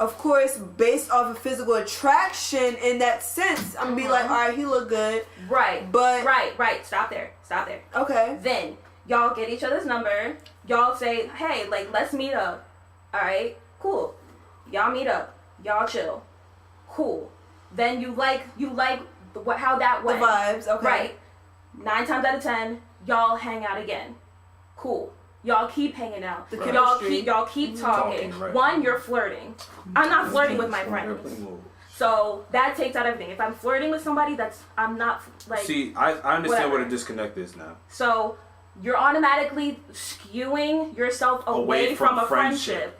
of course, based off of physical attraction in that sense, I'm gonna be like, all right, he look good.
Right.
But
right. Stop there.
Okay.
Then y'all get each other's number. Y'all say, hey, like, let's meet up. All right, cool. Y'all meet up. Y'all chill. Cool. Then you like how that went.
The vibes. Okay.
Right. 9 times out of 10, y'all hang out again. Cool. Y'all keep hanging out.
The
Y'all
chemistry.
keep talking.
Talking, right.
One, you're flirting. I'm not flirting with my friends. So that takes out everything. If I'm flirting with somebody, I'm not like.
See, I understand
whatever.
what a disconnect is now.
So you're automatically skewing yourself away from a friendship.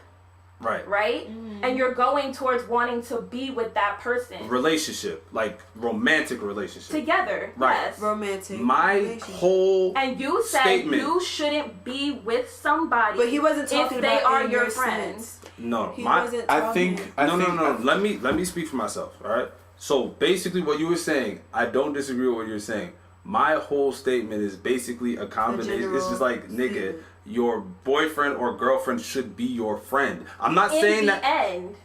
Right?
Mm-hmm.
And you're going towards wanting to be with that person.
Relationship, like romantic relationship.
Together.
Right.
Yes.
Romantic.
My
relationship.
whole
And you said
statement.
you shouldn't be with somebody
But he wasn't talking
if they
about
are
in
your
your
friends.
sense.
No,
He
my
wasn't
I
talking.
think.
no. Let me speak for myself. All right. So basically, what you were saying, I don't disagree with what you're saying. My whole statement is basically a combination. It's just like, nigga,
statement.
your boyfriend or girlfriend should be your friend. I'm not
In
saying
the
that.
end.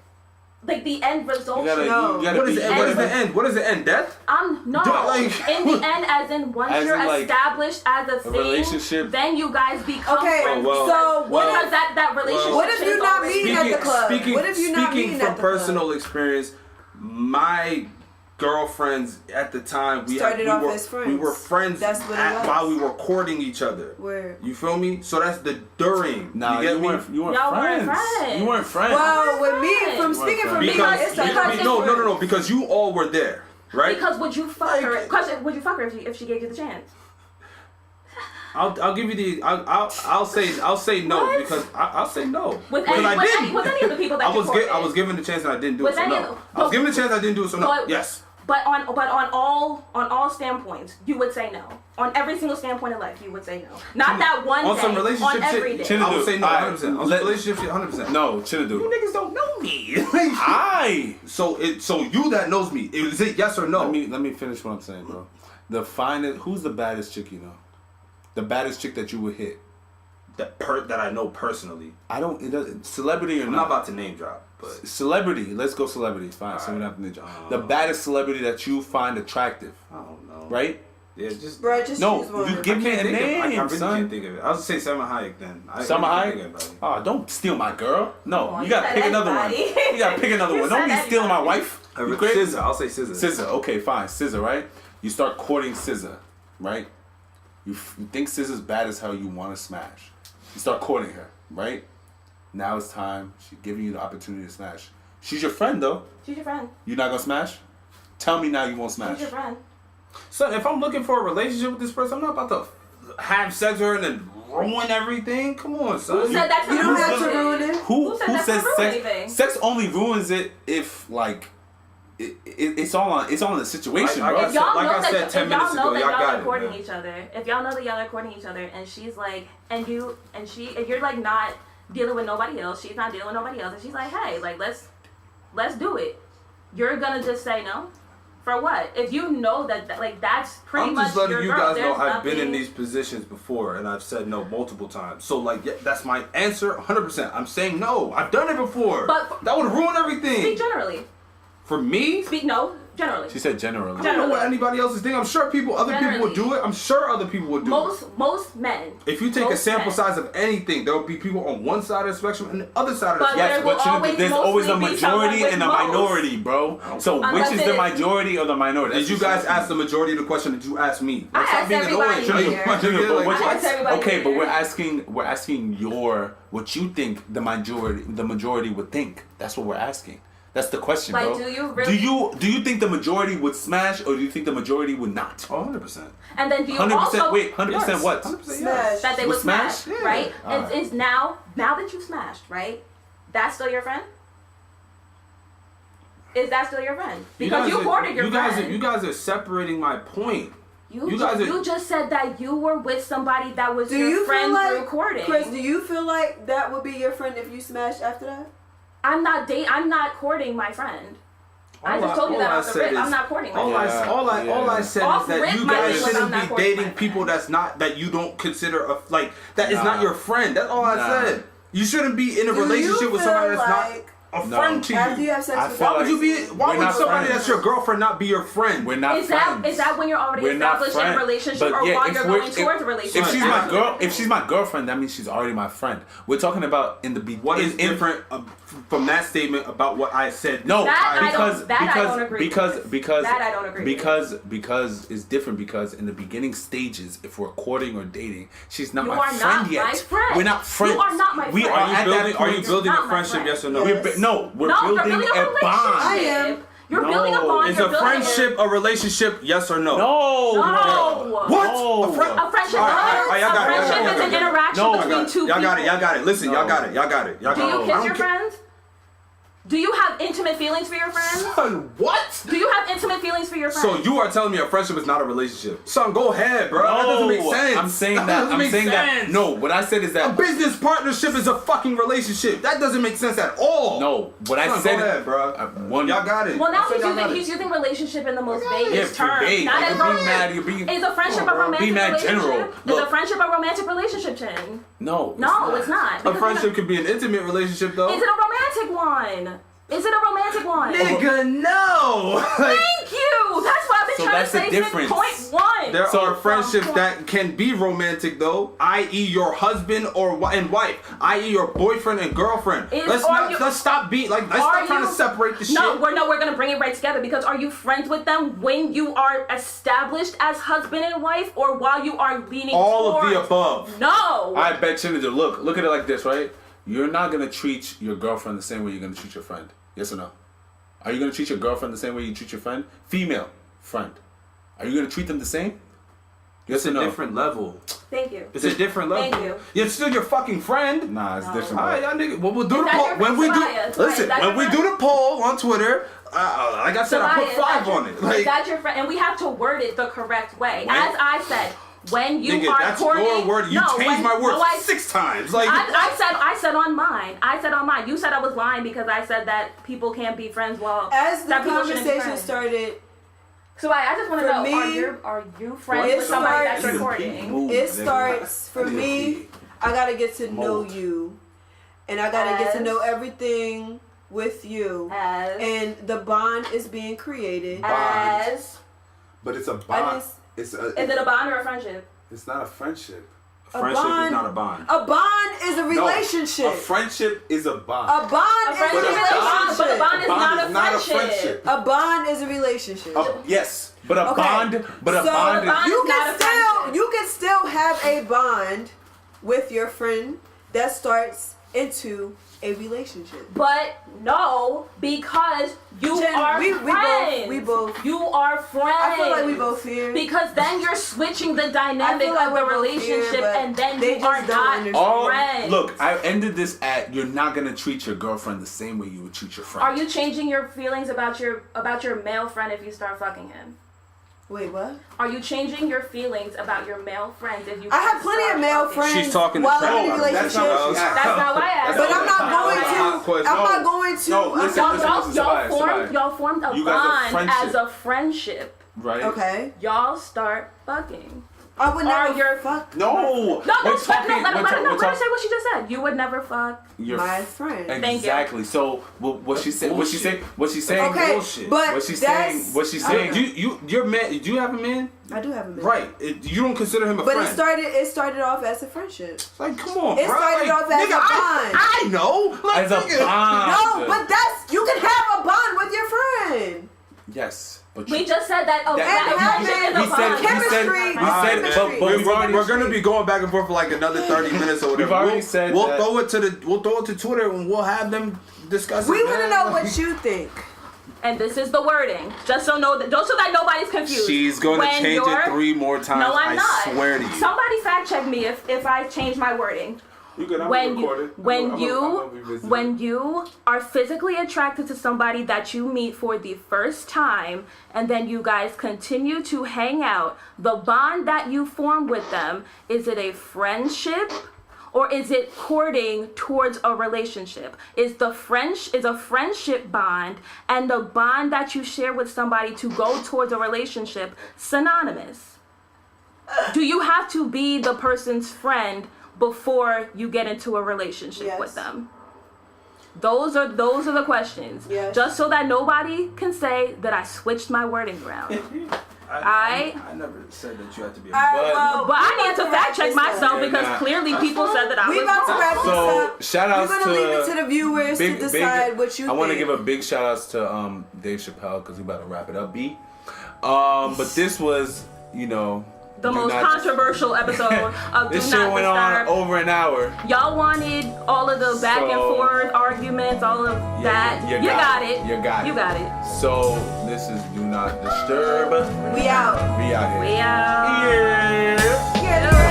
Like the end result.
You gotta
What is
be-
the end? What is the end? What is the end? Death?
No.
Like-
In the end, as in once
As
you're
in, like,
established as a thing,
relationship.
then you guys become
Okay,
friends.
well,
so what
because
if
that relationship.
what if
is
you're not
already-
meeting at the club? What if you're not
speaking
meeting
from
at the club?
personal experience, my girlfriends at the time we
Started
we
off
were,
as friends.
We were friends
That's what it was.
while we were courting each other.
Where?
You feel me? So that's the during.
Nah,
you get me?
weren't
Y'all weren't friends.
You weren't friends.
Well, with me,
friends.
from speaking from me,
Because
it's like
because
no, because you all were there, right?
Because would you fuck her? Because would you fuck her if she gave you the chance?
I'll give you the I'll say no
What?
because I'll say no
With
because
any,
I
with
didn't.
any, with any of the people that
I
you courted?
was given the chance and I didn't do it.
With
So
any
no.
of-
I was given the chance I didn't do it. So no.
But-
Yes.
But on all standpoints, you would say no. On every single standpoint in life, you would say no. Not that one
On
day.
some relationship
on every
shit,
day.
I would say no.
Alright,
100%. On some relationship shit, 100%.
No, Chinadu.
You niggas don't know me. So you that knows me, is it yes or no?
Let me finish what I'm saying, bro. Who's the baddest chick you know? The baddest chick that you would hit.
That I know personally.
Celebrity or
I'm not about to name drop, but
celebrity. Let's go celebrity. Fine. So we don't have to name drop. The baddest celebrity that you find attractive.
I don't know.
Right?
Yeah, just
Bro, just
No,
choose one.
you give me a
I
name,
really
son.
can't think of it. I'll say Salma Hayek then.
Salma
really can't
Hayek?
think of it.
Oh, don't steal my girl. No,
Come on,
you gotta
you
pick
said
another one.
anybody.
You gotta pick another
You
one. Don't
said
be stealing my
anybody.
wife. You crazy?
Scissor. I'll say Scissor.
Scissor. Okay, fine. Scissor, right? You start courting Scissor, right? You think Scissor's bad as hell. You want to smash. You start courting her, right? Now it's time. She's giving you the opportunity to smash. She's your friend, though.
She's your friend.
You not gonna smash? Tell me now you won't smash.
She's your friend.
So if I'm looking for a relationship with this person, I'm not about to have sex with her and then ruin everything. Come on, son.
Who said that's
You don't
not
have to ruin it.
Who
said that's
says
not
sex?
anything?
Sex only ruins it if like it's all in the situation,
Like
bro.
If y'all
Like
know
I said
that,
10
if y'all
minutes
know
ago,
that
y'all
y'all
got
are
it,
courting
man.
each other, if y'all know that y'all are courting each other, and she's like, and you're like not dealing with nobody else, she's not dealing with nobody else, and she's like, hey, like let's do it. You're gonna just say no? For what? If you know that like that's pretty
I'm
much
just letting
your
you
girl.
guys know
There's
I've been in
nothing-
these positions before and I've said no multiple times. So like yeah, that's my answer 100%. I'm saying no. I've done it before.
But-
that would ruin everything.
Speak generally.
For me?
Speak no. Generally.
She said generally.
I don't know what anybody else is thinking. I'm sure other people would do it. I'm sure other people would do it.
Most men.
If you take a
most
sample
men.
size of anything, there will be people on one side of the spectrum and the other side of the
But
spectrum.
Yes,
There will
but
always
there's always a
mostly be someone
majority
with
and a
most.
minority, bro. So
Unless
which is
it
the
is-
majority or the minority?
Did you guys ask the majority of the question that you asked me?
I
Stop
asked
being
everybody
annoying.
here.
Like,
But
like,
what-
I asked everybody
okay, but
here.
we're asking what you think the majority would think. That's what we're asking. That's the question,
Like,
bro.
do you really-
do you think the majority would smash or do you think the majority would not?
Oh, 100%.
And then do you
100%.
also
Wait, 100% what?
100%
Smash.
yes.
that they
Would
would smash,
smash?
Yeah.
right?
Alright.
It's now that you smashed, right? That's still your friend? Is that still your friend? Because you courted your friend.
You guys are separating my point.
You
you guys are-
just said that you were with somebody that was
Do
your
you
friend
feel like,
through courting.
Chris, do you feel like that would be your friend if you smashed after that?
I'm not courting my friend. I just told you that off the rip. I'm not courting my
All
friend.
I said
Off
is that
rip,
you
my
guys
thing was I'm
shouldn't
not
be
courting my
dating
friend.
people that you don't consider that is
Nah.
not your friend. That's all I
Nah.
said. You shouldn't be in a
Do you
relationship with somebody
feel
that's
like
not a
No.
friend to
after you
you.
have sex
I
with
feel
Why
them,
would you be? Why
We're
would
not
somebody
friends.
that's your girlfriend not be your friend?
We're not
Is
friends.
that when you're already
We're not
established in a
friends.
relationship
But
or
yeah,
while
if
you're
we're-
going towards a relationship?
If she's my girlfriend, that means she's already my friend. We're talking about in the beginning.
What is different from that statement about what I said?
No,
That I
because
don't- that I don't agree
because
with.
because
That I don't agree
because it's different because in the beginning stages, if we're courting or dating, she's not
You
my
are
friend
not
yet.
my friend.
We're not friends.
You are not my
We
friend.
are
Are you
at
building?
that
Are you
point.
building
Not
a
my
friendship?
friend.
Yes or no?
Yes.
We're
No, you're
building
building a
a bond.
I am.
You're building a bond.
Is
You're
a
building
friendship a relationship? Yes or no?
No.
No.
What?
No.
A friend?
A friendship,
All right, y'all
a
got it, y'all
friendship
got it,
is an
y'all got it.
interaction
No.
between two people.
Y'all got it. Listen,
No.
y'all got it. Y'all got it.
Do you
I
kiss
don't
your
care-
friends? Do you have intimate feelings for your friends?
Son, what?
Do you have intimate feelings for your friends?
So you are telling me a friendship is not a relationship? Son, go ahead, bro. That doesn't make sense.
I'm saying that.
doesn't
I'm
make
saying that.
sense.
No, what I said is
A
that.
business partnership is a fucking relationship. That doesn't make sense at all.
No, what I
Son,
said.
go ahead, bro.
Y'all
Y'all got it.
Well, now
I said y'all got
he's
it.
using relationship in the most
got it.
vaguest
Yeah,
term.
vague.
Not
Like,
as
you're being
rom-
mad, you're being-
Is a friendship
Come
a
on, bro.
romantic
Be mad
relationship?
general.
Is a
Look.
friendship a romantic relationship, Chin?
No.
No, it's not.
A
Because
friendship could be an intimate relationship, though.
Is it a romantic one? Is it a romantic one?
Nigga, no. Like,
Thank you. That's what I've been
So
trying
that's
to
the
say
difference.
since point one.
there
So
are friendships
from-
that can be romantic, though, i.e., your husband and wife, i.e., your boyfriend and girlfriend.
Let's
stop being like. Let's stop trying to separate the shit.
No, we're gonna bring it right together because are you friends with them when you are established as husband and wife, or while you are leaning
All of the
towards-
above.
No.
I bet Chinnager, look at it like this, right? You're not gonna treat your girlfriend the same way you're gonna treat your friend. Yes or no? Are you gonna treat your girlfriend the same way you treat your friend? Female friend. Are you gonna treat them the same? Yes
It's
or
a
no?
different level.
Thank you.
It's a different level.
Thank you.
You're still your fucking friend.
Nah, it's
No.
different.
All right,
bro.
y'all niggas. Well, we'll do
Is
the
that
poll
your
when we do.
Tobias?
Listen,
Is that
when
your
we
friend?
do the poll on Twitter, like I said, I put
Tobias,
5
that's
on
your-
it. Like,
that's your friend, and we have to word it the correct way.
When-
As I said, when you
nigga,
are
that's
courting,
your word. You
no,
changed
when-
my word
no, I-
6 times. Like,
I said on mine. I said on mine. You said I was lying because I said that people can't be friends. Well,
As the
that people shouldn't be
conversation
friends.
started,
So I just want to
For
know:
me,
are you friends
it
with somebody that's
starts-
recording?
it starts for me. I gotta get to know you, and I gotta get to
As-
know everything with you,
As
and the bond is being created.
as
But it's a
I
bond.
just,
Is
it a bond or a friendship?
It's not a friendship.
A friendship is not a bond.
A bond is a relationship.
No, a friendship is a bond.
A bond is a relationship.
But a bond is not a friendship.
A bond is a relationship.
Yes, but a bond. But a
so
bond.
You can still have a bond with your friend that starts into a relationship.
But no, because you are friends.
We both.
You are friends.
I feel like we both here.
Because then you're switching the dynamic of the relationship, and then you are not friends.
Look, I ended this at you're not gonna treat your girlfriend the same way you would treat your friend.
Are you changing your feelings about your male friend if you start fucking him?
Wait, what?
Are you changing your feelings about your male friends if you?
I have plenty of male friends.
She's talking to
while I'm in a
Trey.
relationship.
That's not why I asked.
But I'm not going to. I'm not going to.
No, listen,
y'all formed a
You guys are
bond as a friendship.
Right.
Okay.
Y'all start fucking.
I would never fuck.
No.
Let her say what she just said. You would never fuck
my friend.
Exactly. So what she said? What she saying? What she's saying?
Okay,
bullshit.
but
what she's saying? What she's saying?
You're man. Do you have a man?
I do have a man.
Right. You don't consider him a friend.
But it started off as a friendship.
Like, come on,
It
bro.
started off as a bond.
I know. Like,
As a bond.
No, but you can have a bond with your friend.
Yes. But
we just said that.
We're gonna be going back and forth for like another 30 minutes or whatever.
We've already said
we'll throw it to Twitter and we'll have them discuss it.
We want to know what you think.
And this is the wording, just so that nobody's confused.
She's going to change it 3 more times.
No, I'm not.
I swear to you.
Somebody fact check me if I change my wording. When you are physically attracted to somebody that you meet for the first time, and then you guys continue to hang out, the bond that you form with them, is it a friendship? Or is it courting towards a relationship? Is a friendship bond and the bond that you share with somebody to go towards a relationship synonymous? Do you have to be the person's friend before you get into a relationship with them? Those are the questions.
Yes.
Just so that nobody can say that I switched my wording around.
I never said that you had to be a
but I need to fact check myself because clearly people said that I was
We about to wrap this up.
Shout outs
We're gonna leave it to the viewers to decide what you think.
I want to give a big shout outs to Dave Chappelle because we about to wrap it up, B. But this was,
the most controversial episode of
this
Do
shit
Not
went
Disturb.
on over an hour.
Y'all wanted all of the back and forth arguments, all of that. You got it.
You got it.
You got it.
So this is Do Not Disturb.
We out.
We out here.
We out.
Yeah.
Yeah.